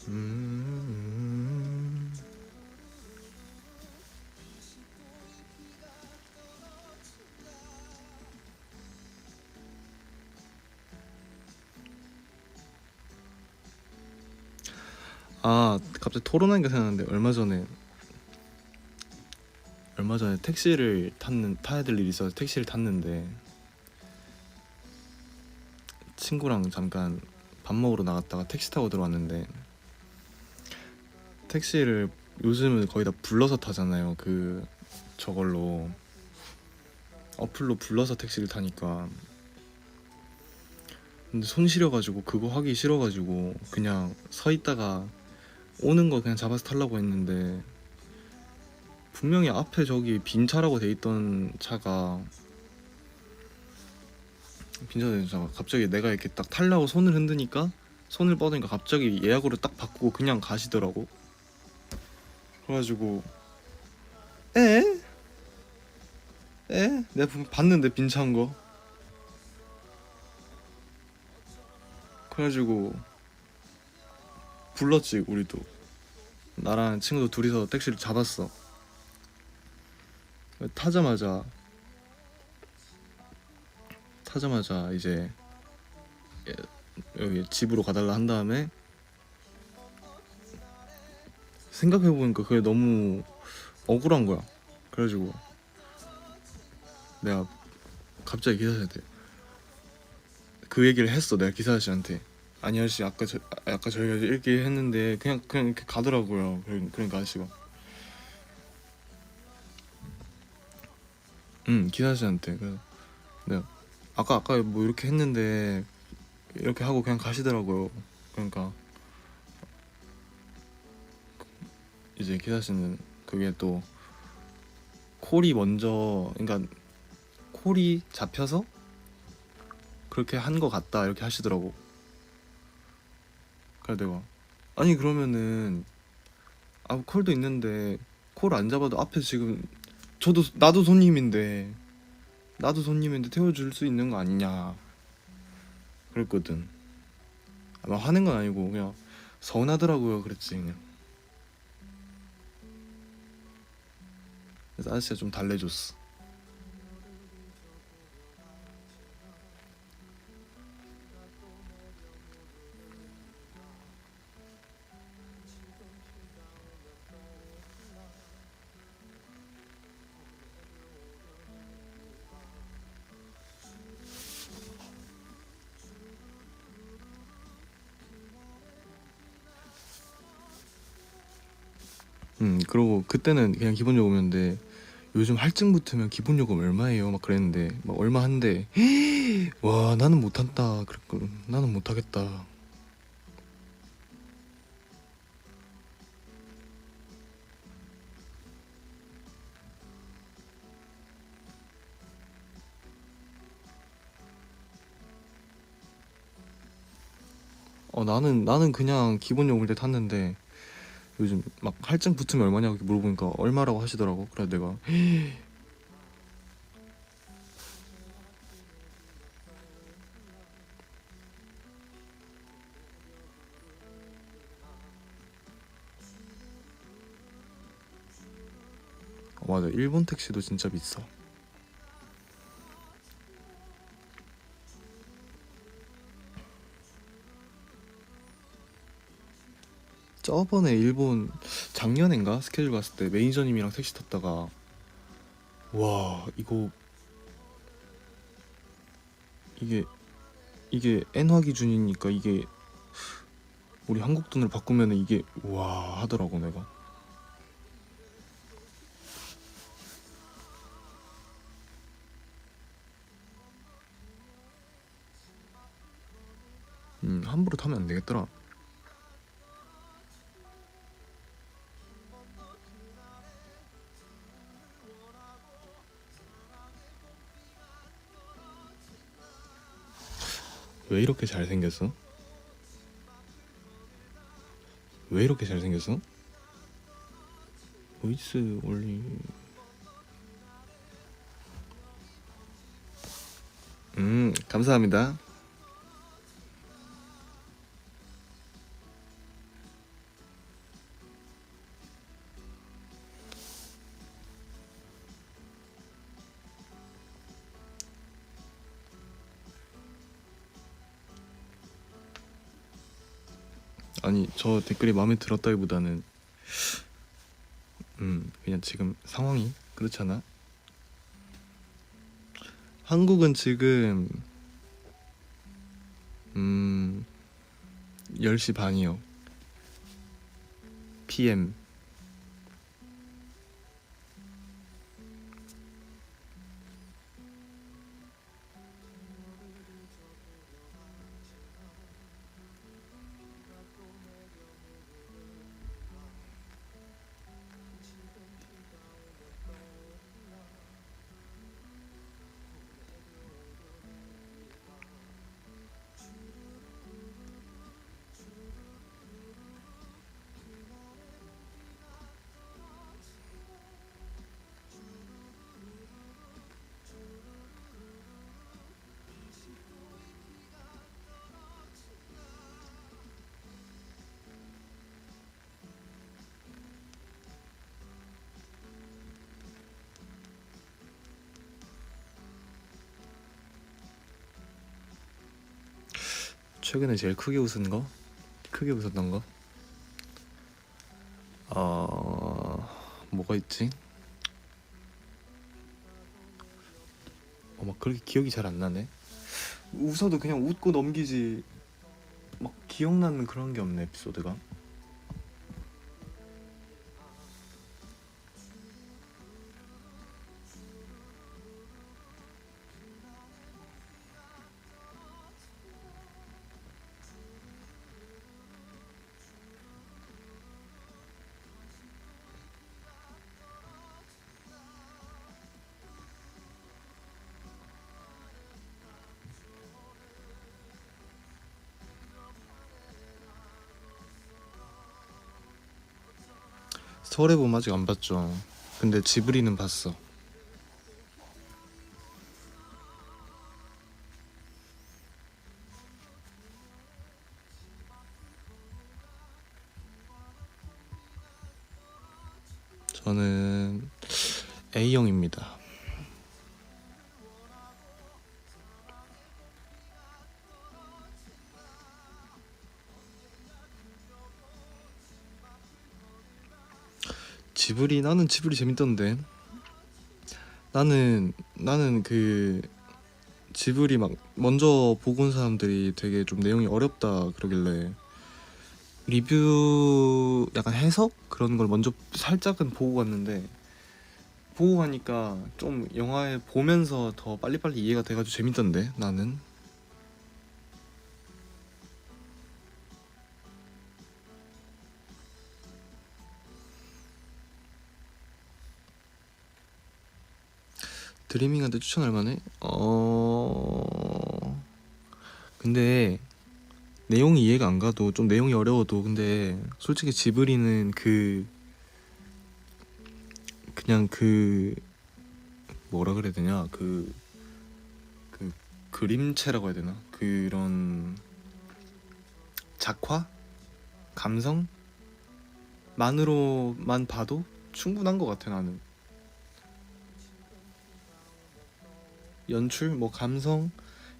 음. 갑자기 토론하니까 생각나는데 얼마 전에 택시를 타야 될 일이 있어서 택시를 탔는데 친구랑 잠깐 밥 먹으러 나갔다가 택시 타고 들어왔는데 택시를 요즘은 거의 다 불러서 타잖아요. 저걸로 어플로 불러서 택시를 타니까. 근데 손 시려가지고 그거 하기 싫어가지고 그냥 서 있다가 오는 거 그냥 잡아서 타려고 했는데 분명히 앞에 저기 빈 차라고 돼 있던 차가 빈차가 갑자기 내가 이렇게 딱 타려고 손을 흔드니까 손을 뻗으니까 갑자기 예약으로 딱 바꾸고 그냥 가시더라고. 그래가지고 에? 내가 봤는데 빈 차인 거. 그래가지고 불렀지 우리도. 나랑 친구도 둘이서 택시를 잡았어. 타자마자 이제 여기 집으로 가달라 한 다음에 생각해보니까 그게 너무 억울한 거야. 그래가지고 내가 갑자기 기사 아저씨한테 그 얘기를 했어. 내가 기사 아저씨한테 아니 아저씨 아까 저희가 이렇게 했는데 그냥 이렇게 가더라고요. 그러니까 아저씨가 기사 아저씨한테 그래서 내가 아까 뭐 이렇게 했는데 이렇게 하고 그냥 가시더라고요. 그러니까 이제 기사 아저씨는 그게 또 콜이 먼저 그러니까 콜이 잡혀서 그렇게 한 거 같다 이렇게 하시더라고. 그래서 내가 아니 그러면은 콜도 있는데 콜 안 잡아도 앞에 지금 나도 손님인데 태워줄 수 있는 거 아니냐 그랬거든. 아마 화낸 건 아니고 그냥 서운하더라고요. 그랬지 그냥. 그래서 아저씨가 좀 달래줬어. 그러고 그때는 그냥 기본 요금이었는데 요즘 할증 붙으면 기본 요금 얼마예요? 막 그랬는데 막 얼마 한대. 와 나는 못한다. 그랬고 나는 못하겠다. 나는 그냥 기본 요금일 때 탔는데 요즘 막 할증 붙으면 얼마냐고 물어보니까 얼마라고 하시더라고. 그래서 내가 맞아 일본 택시도 진짜 비싸. 저번에 일본 작년인가 스케줄 갔을 때 매니저님이랑 택시 탔다가 와 이게 엔화 기준이니까 이게 우리 한국 돈으로 바꾸면 이게 와 하더라고 내가. 함부로 타면 안 되겠더라. 왜 이렇게 잘생겼어? 왜 이렇게 잘생겼어? 보이스 올리. 감사합니다. 아니 저 댓글이 마음에 들었다기보다는 그냥 지금 상황이 그렇잖아. 한국은 지금 10시 반이요. PM. 최근에 제일 크게 웃은 거? 크게 웃었던 거? 뭐가 있지? 막 그렇게 기억이 잘 안 나네. 웃어도 그냥 웃고 넘기지 막 기억나는 그런 게 없네 에피소드가. 서울의 봄 아직 안 봤죠. 근데 지브리는 봤어. 저는 A형입니다. 지브리 나는 지브리 재밌던데. 나는 그 지브리 막 먼저 보고 온 사람들이 되게 좀 내용이 어렵다 그러길래 리뷰 약간 해석 그런 걸 먼저 살짝은 보고 갔는데 보고 가니까 좀 영화에 보면서 더 빨리빨리 이해가 돼가지고 재밌던데 나는. 드리밍한테 추천할 만해? 근데 내용이 이해가 안 가도 좀 내용이 어려워도 근데 솔직히 지브리는 그냥 뭐라 그래야 되냐 그 그림체라고 해야 되나 그런 작화 감성만으로만 봐도 충분한 것 같아 나는. 연출 뭐 감성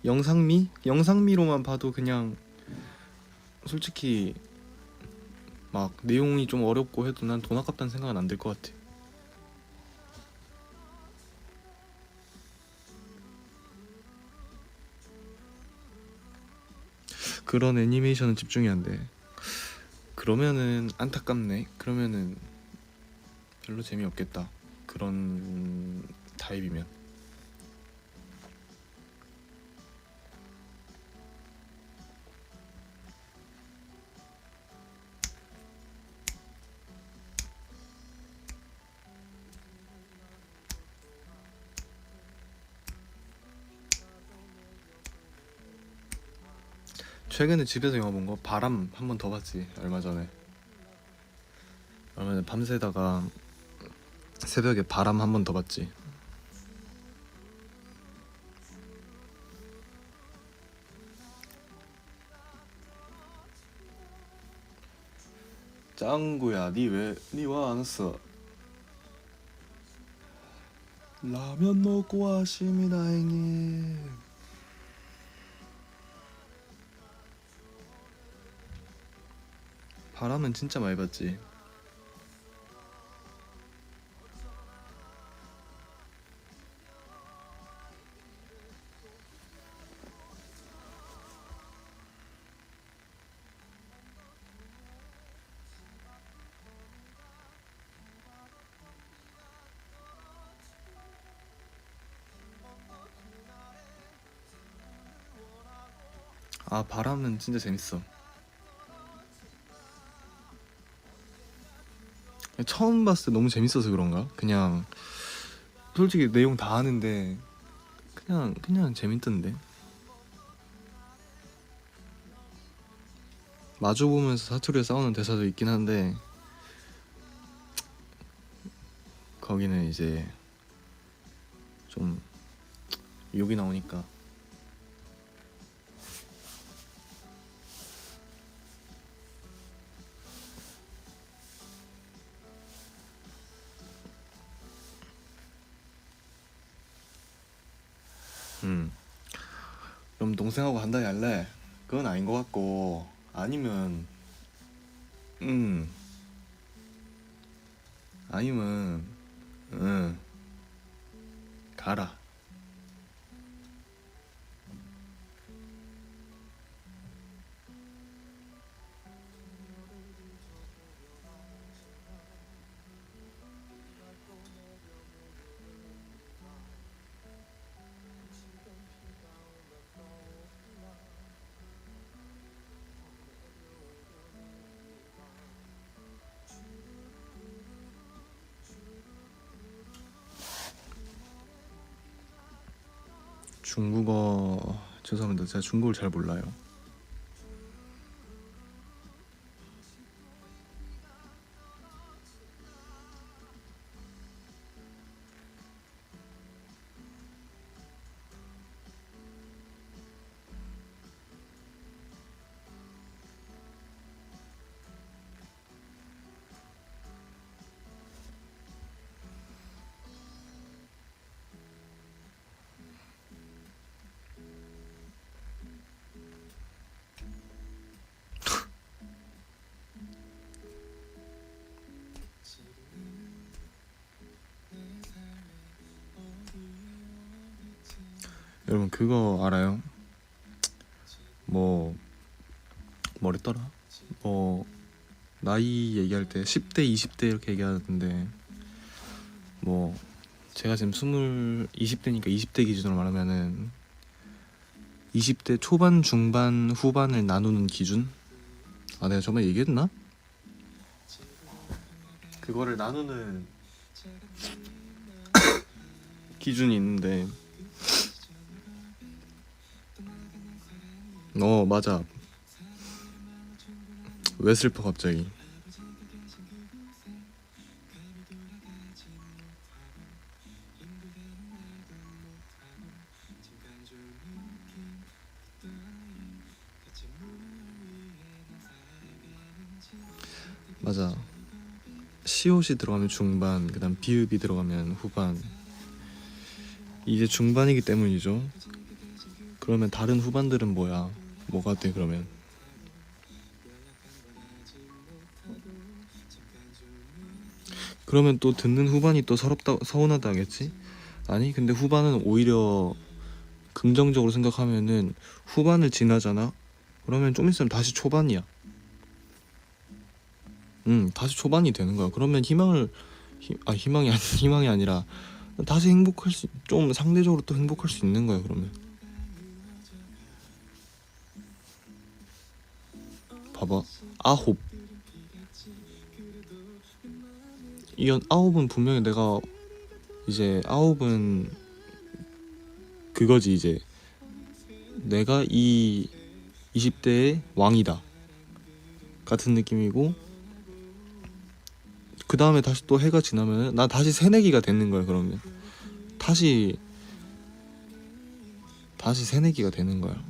영상미로만 봐도 그냥 솔직히 막 내용이 좀 어렵고 해도 난 돈 아깝다는 생각은 안 들 것 같아. 그런 애니메이션은 집중이 안 돼. 그러면은 안타깝네. 그러면은 별로 재미없겠다. 그런 타입이면. 최근에 집에서 영화 본 거 바람 한 번 더 봤지. 얼마 전에 밤새다가 새벽에 바람 한 번 더 봤지. 짱구야 니 와 안 왔어? 라면 먹고 왔습니다 형님. 바람은 진짜 많이 봤지. 아 바람은 진짜 재밌어. 처음 봤을 때 너무 재밌어서 그런가? 그냥 솔직히 내용 다 아는데 그냥 재밌던데. 마주 보면서 사투리에 싸우는 대사도 있긴 한데 거기는 이제 좀 욕이 나오니까. 그럼 동생하고 한다이 할래? 그건 아닌 것 같고, 아니면 음 아니면 응 가라. 중국어 죄송합니다. 제가 중국어를 잘 몰라요. 여러분 그거 알아요? 뭐 뭐랬더라? 뭐 나이 얘기할 때 10대, 20대 이렇게 얘기하는데 뭐 제가 지금 20대니까 20대 기준으로 말하면은 20대 초반, 중반, 후반을 나누는 기준? 아 내가 저번에 얘기했나? 그거를 나누는 기준이 있는데 맞아. 왜 슬퍼 갑자기? 맞아. 시옷이 들어가면 중반, 그 다음 비읍이 들어가면 후반. 이제 중반이기 때문이죠. 그러면 다른 후반들은 뭐야? 뭐가 돼 그러면? 그러면 또 듣는 후반이 또 서럽다, 서운하다 하겠지? 아니 근데 후반은 오히려 긍정적으로 생각하면은 후반을 지나잖아? 그러면 좀 있으면 다시 초반이야. 다시 초반이 되는 거야. 그러면 희망이 아니라 다시 좀 상대적으로 또 행복할 수 있는 거야. 그러면 봐봐. 아홉 이 아홉은 분명히 내가 이제 아홉은 그거지. 이제 내가 이 20대의 왕이다 같은 느낌이고, 그 다음에 다시 또 해가 지나면 나 다시 새내기가 되는 거야. 그러면 다시 새내기가 되는 거야.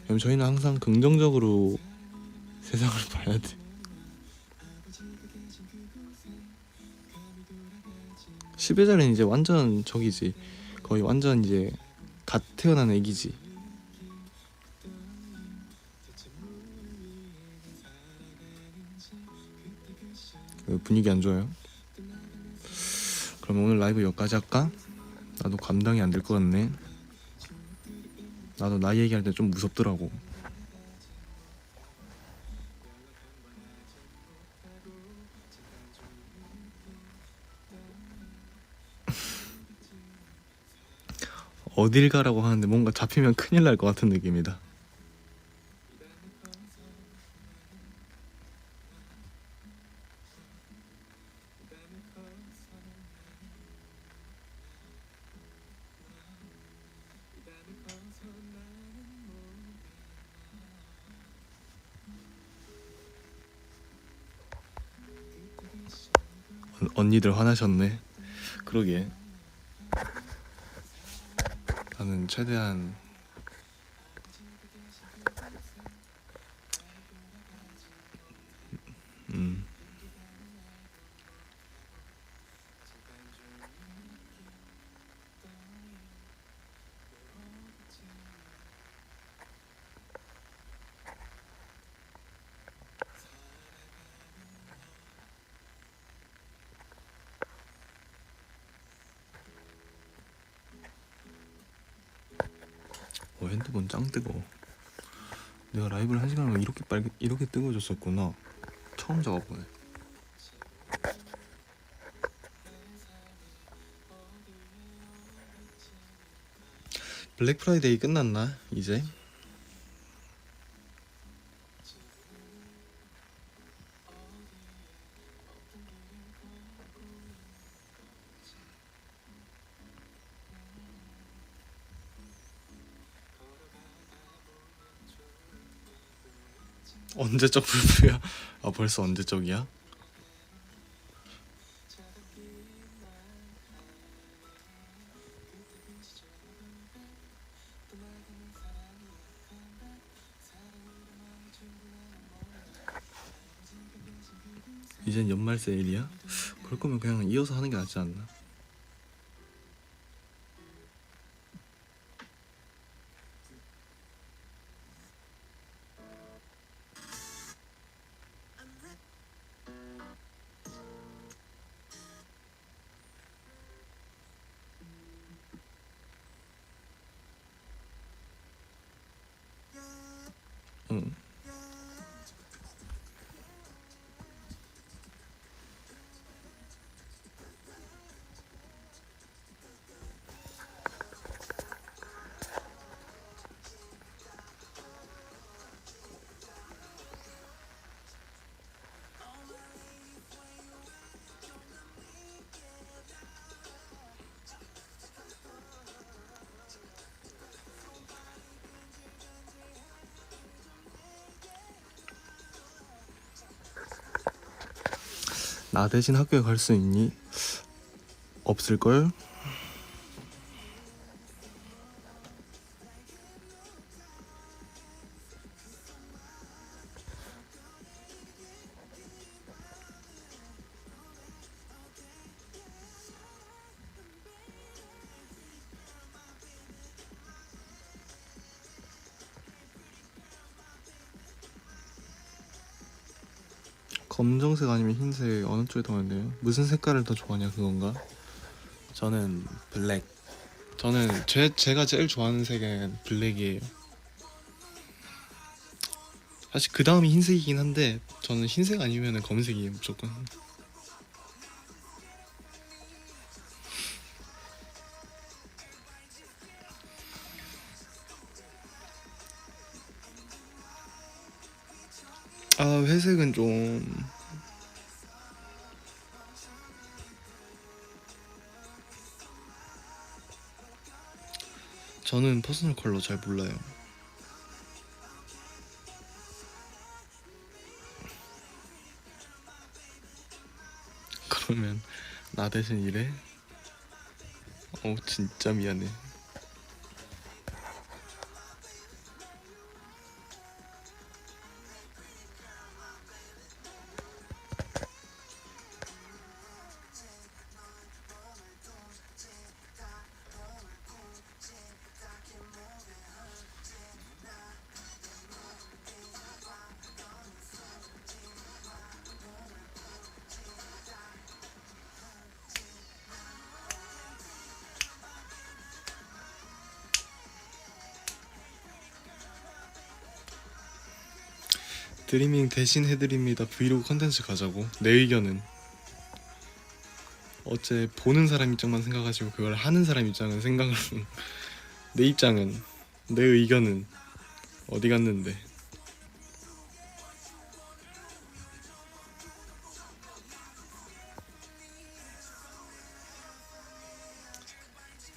그럼 저희는 항상 긍정적으로 세상을 봐야 돼. 10회짜리는 이제 완전 저기지. 거의 완전 이제 갓 태어난 애기지. 분위기 안 좋아요? 그럼 오늘 라이브 여기까지 할까? 나도 감당이 안 될 것 같네. 나도 나이 얘기할 때 좀 무섭더라고. 어딜 가라고 하는데 뭔가 잡히면 큰일 날 것 같은 느낌이다. 언니들 화나셨네. 그러게. 나는 최대한 음 핸드폰 짱 뜨거워. 내가 라이브를 1시간 하면 이렇게 뜨거워졌었구나. 처음 작업보네. 블랙 프라이데이 끝났나 이제? 언제적 불프야? 아 벌써 언제적이야? 이젠 연말 세일이야? 그럴 거면 그냥 이어서 하는 게 낫지 않나? 응. 나 대신 학교에 갈 수 있니? 없을걸? 검정색 아니면 흰색 어느 쪽이 더 많네요? 무슨 색깔을 더 좋아하냐 그건가? 저는 블랙. 저는 제가 제일 좋아하는 색은 블랙이에요. 사실 그 다음이 흰색이긴 한데 저는 흰색 아니면 검은색이에요 무조건. 아 회색은 좀 저는 퍼스널 컬러 잘 몰라요. 그러면 나 대신 이래? 진짜 미안해. 드리밍 대신 해드립니다. 브이로그 컨텐츠 가자고. 내 의견은 어째 보는 사람 입장만 생각하시고 그걸 하는 사람 입장은 생각을 내 입장은 내 의견은 어디 갔는데.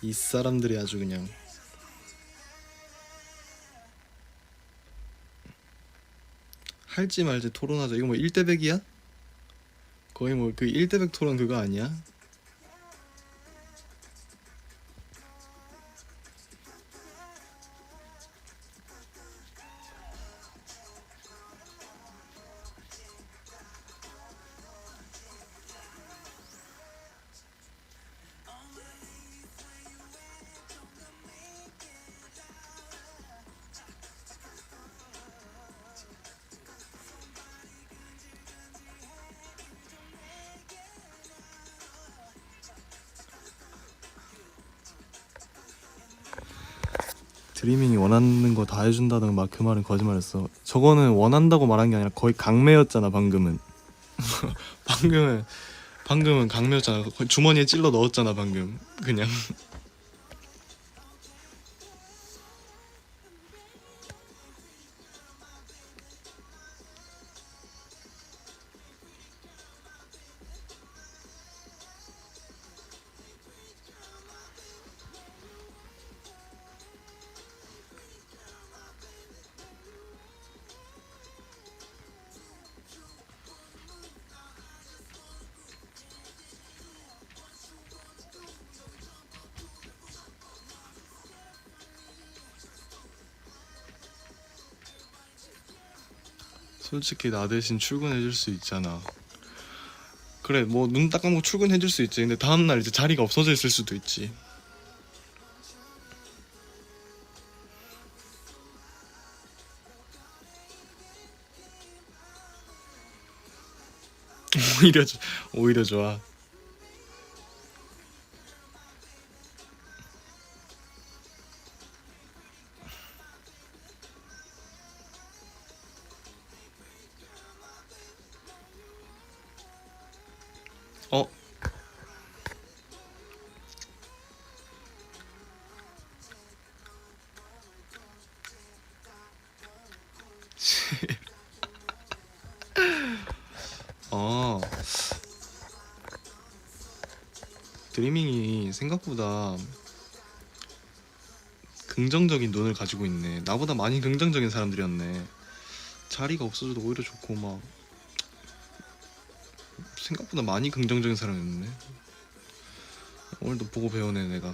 이 사람들이 아주 그냥 할지 말지 토론하자. 이거 뭐 1대100이야? 거의 뭐 그 1대100 토론 그거 아니야? 드리밍이 원하는 거 다 해준다는 막 그 말은 거짓말이었어. 저거는 원한다고 말한 게 아니라 거의 강매였잖아 방금은. 방금은 강매였잖아. 거의 주머니에 찔러 넣었잖아 방금. 그냥. 솔직히 나 대신 출근해줄 수 있잖아. 그래 뭐 눈 딱 감고 출근해줄 수 있지. 근데 다음날 이제 자리가 없어져 있을 수도 있지. 오히려 오히려 좋아. 어? 어. 드리밍이 생각보다 긍정적인 눈을 가지고 있네. 나보다 많이 긍정적인 사람들이었네. 자리가 없어져도 오히려 좋고 막 생각보다 많이 긍정적인 사람이었네. 오늘도 보고 배우네 내가.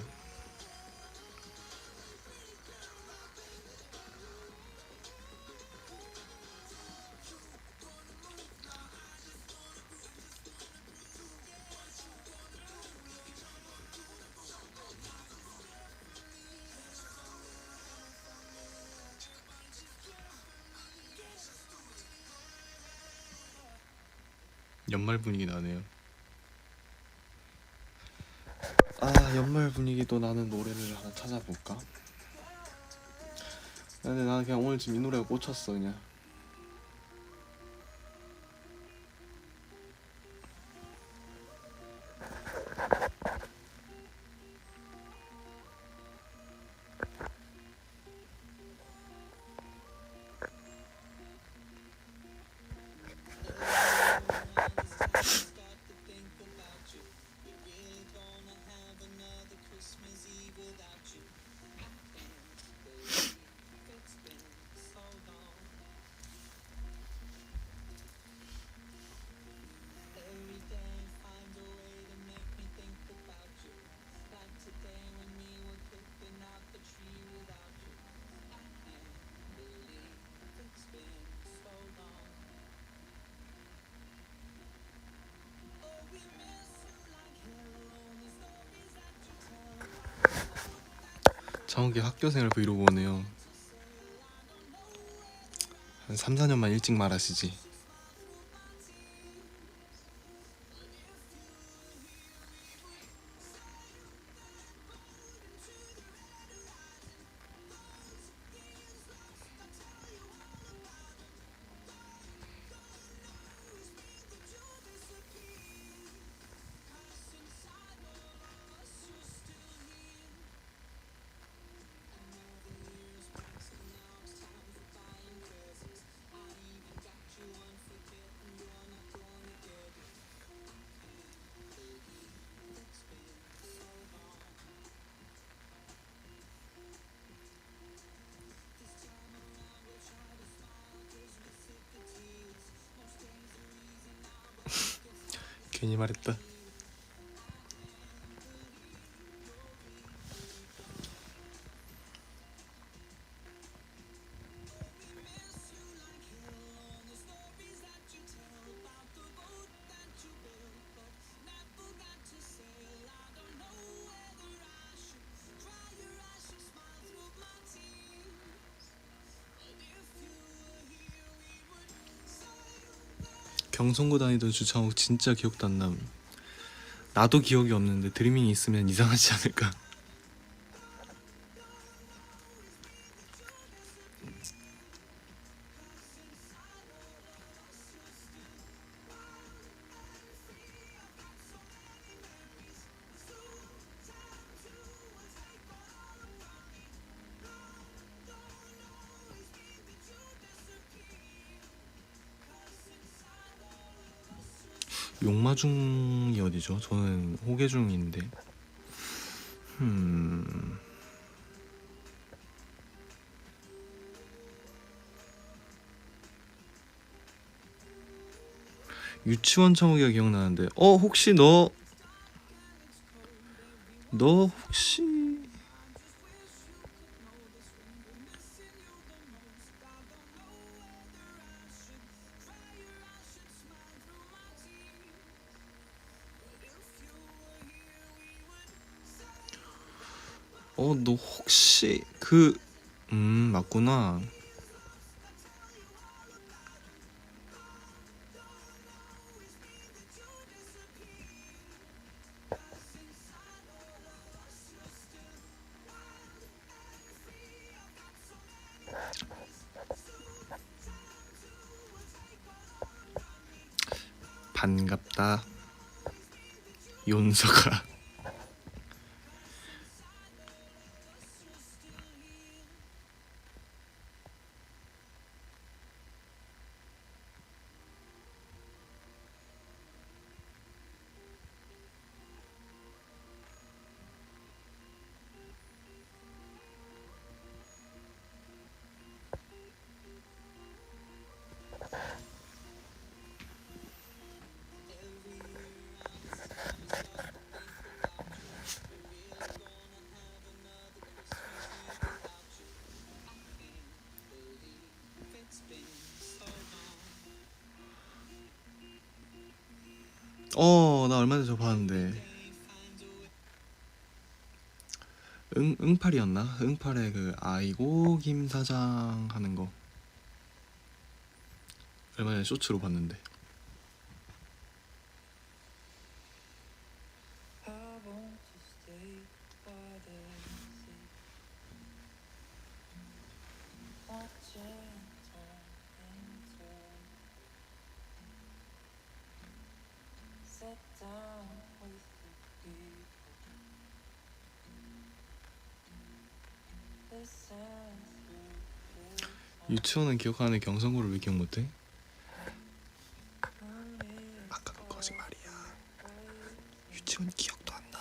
연말 분위기 나네요. 아 연말 분위기도 나는 노래를 하나 찾아볼까? 근데 나는 그냥 오늘 지금 이 노래가 꽂혔어 그냥. 정욱이 학교생활 브이로그 오네요. 한 3, 4년만 일찍 말하시지. 괜히 말했다. 경성고 다니던 주창욱 진짜 기억도 안 남. 나도 기억이 없는데 드리밍이 있으면 이상하지 않을까? 용마중이 어디죠? 저는 호계중인데. 유치원 처먹이가 기억나는데. 혹시 너 혹시 너 혹시 맞구나. 반갑다 윤서가. 나 얼마 전에 저 봤는데 응팔이었나? 응팔의 그 아이고 김 사장 하는 거 얼마 전에 쇼츠로 봤는데. 유치원은 기억하는데 경성구를 왜 기억 못해? 아까도 거짓말이야. 유치원 기억도 안 나.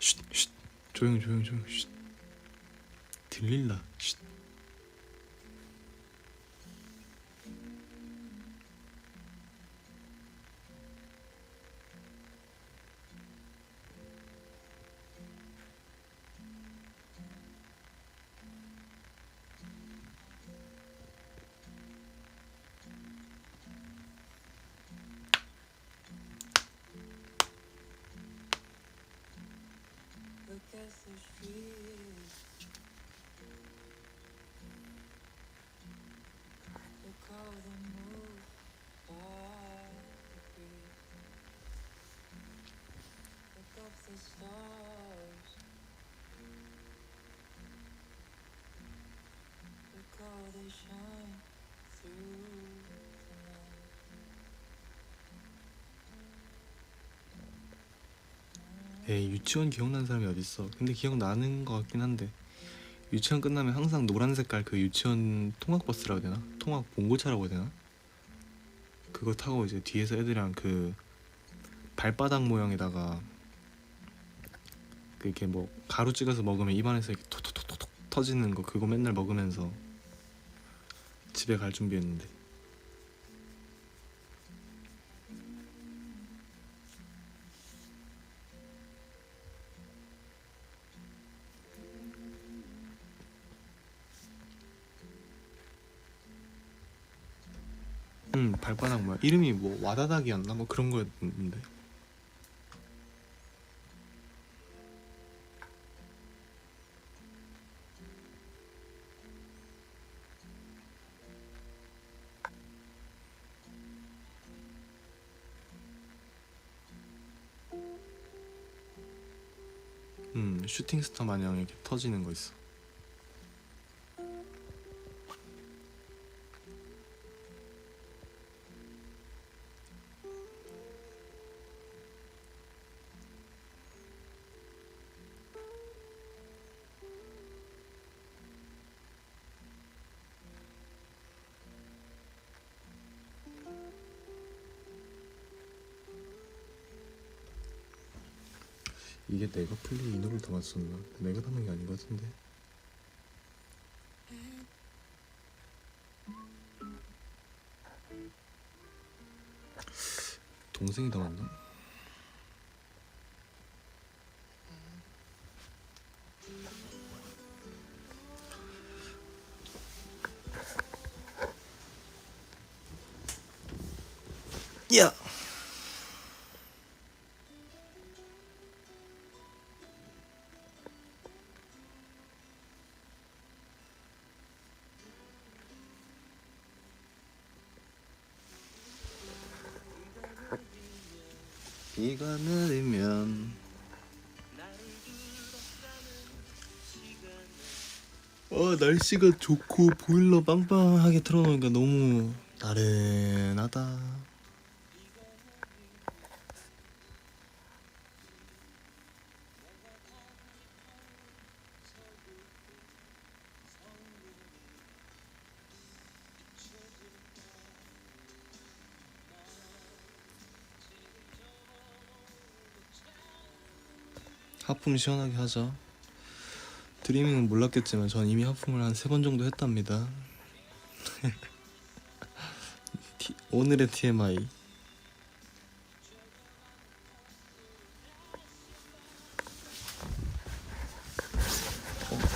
쉿. 조용. 쉿. 들릴라. 쉿. 에이, 유치원 기억나는 사람이 어딨어. 근데 기억나는 것 같긴 한데 유치원 끝나면 항상 노란 색깔 그 유치원 통학버스라고 해야 되나? 통학 봉고차라고 해야 되나? 그거 타고 이제 뒤에서 애들이랑 그 발바닥 모양에다가 그 이렇게 뭐 가루 찍어서 먹으면 입안에서 이렇게 톡톡톡톡 터지는 거 그거 맨날 먹으면서 집에 갈 준비했는데. 발바닥 모양 이름이 뭐 와다닥이었나 뭐 그런 거였는데. 슈팅스타 마냥 이렇게 터지는 거 있어. 이게 내가 플레이 인업을 담았었나? 내가 담은 게 아닌 것 같은데. 동생이 담았나? 야! 비가 내리면 날씨가 좋고 보일러 빵빵하게 틀어놓으니까 너무 나른하다. 하품 시원하게 하자. 드리밍은 몰랐겠지만 전 이미 하품을 한 3번 정도 했답니다. 오늘의 TMI.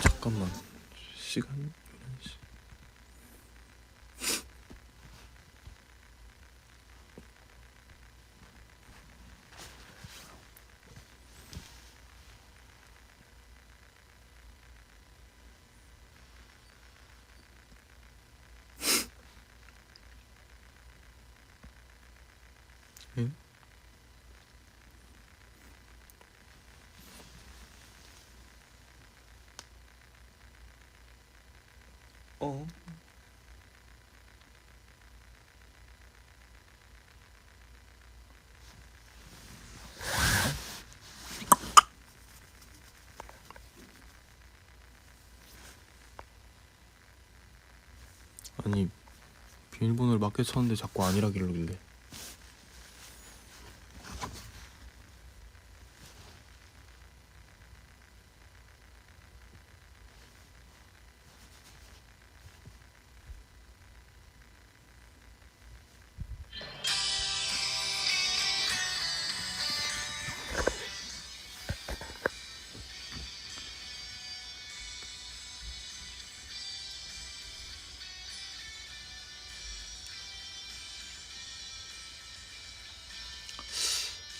잠깐만. 시간 11시. 응? 어? 아니 비밀번호를 맞게 쳤는데 자꾸 아니라길래.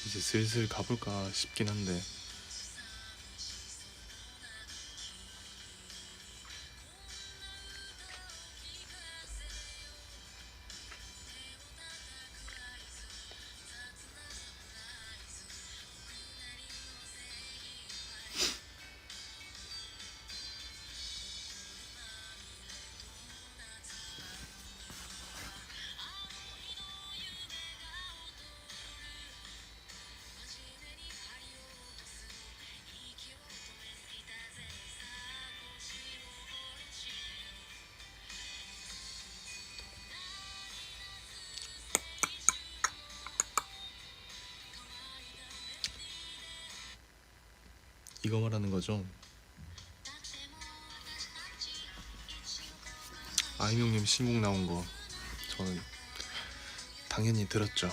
이제 슬슬 가볼까 싶긴 한데. 이거 말하는 거죠? 아이명님 신곡 나온 거 저는 당연히 들었죠.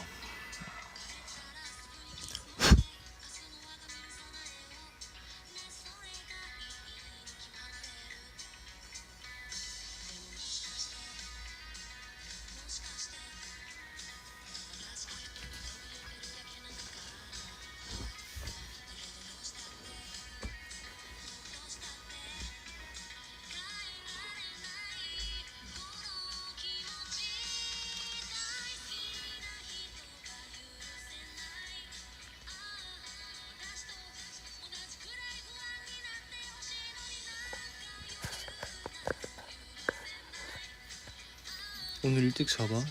오늘 일찍 잡아.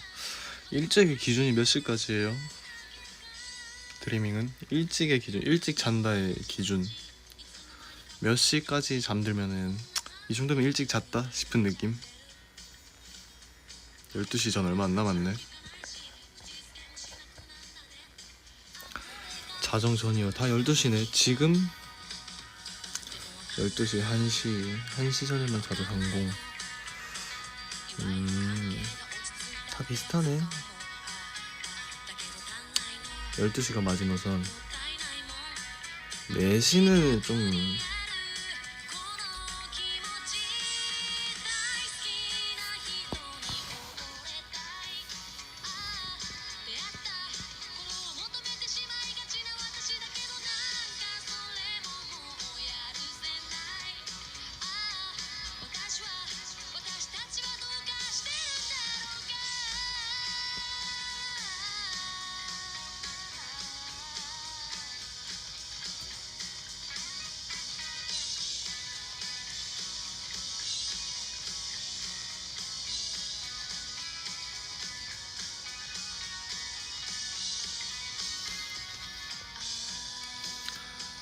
일찍의 기준이 몇 시까지예요? 드리밍은 일찍의 기준, 일찍 잔다의 기준. 몇 시까지 잠들면은 이 정도면 일찍 잤다 싶은 느낌? 12시 전 얼마 안 남았네. 자정 전이요. 다 12시네. 지금 12시, 1시 전이면 자도 성공. 다 비슷하네. 12시가 마지노선. 4시는 좀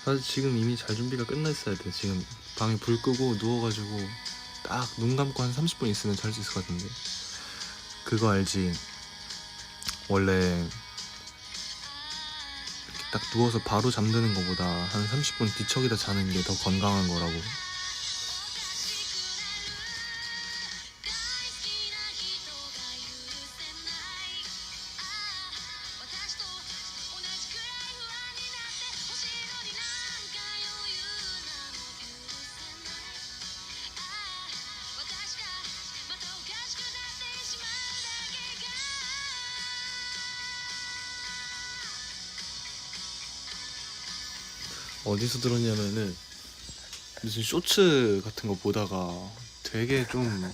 사실 지금 이미 잘 준비가 끝나 있어야 돼. 지금 방에 불 끄고 누워가지고 딱 눈 감고 한 30분 있으면 잘 수 있을 것 같은데. 그거 알지? 원래 이렇게 딱 누워서 바로 잠드는 것보다 한 30분 뒤척이다 자는 게 더 건강한 거라고. 어디서 들었냐면은 무슨 쇼츠 같은 거 보다가 되게 좀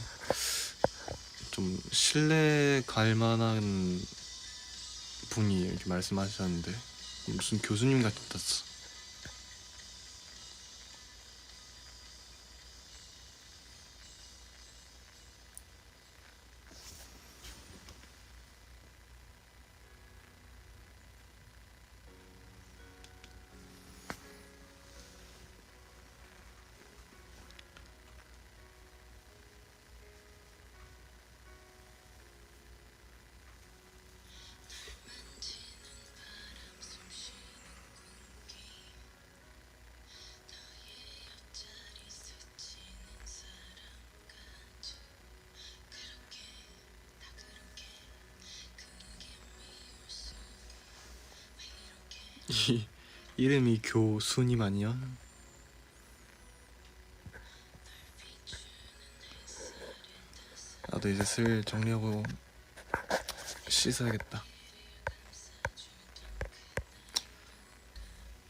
신뢰 갈 만한 분이 이렇게 말씀하셨는데 무슨 교수님 같았어. 이름이 교수님 아니야? 나도 이제 슬 정리하고 씻어야겠다.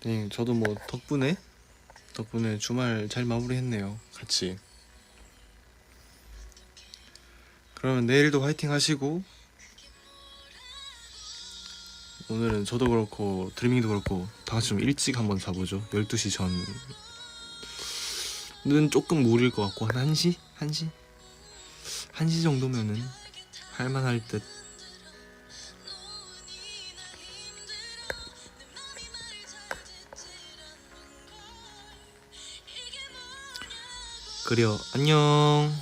네, 저도 뭐 덕분에 주말 잘 마무리했네요. 같이. 그러면 내일도 화이팅 하시고, 오늘은 저도 그렇고 드리밍도 그렇고 다 같이 좀 일찍 한번 자보죠. 12시 전은 조금 무리일 것 같고 한 1시? 1시? 1시 정도면은 할만할 듯. 그래요. 안녕.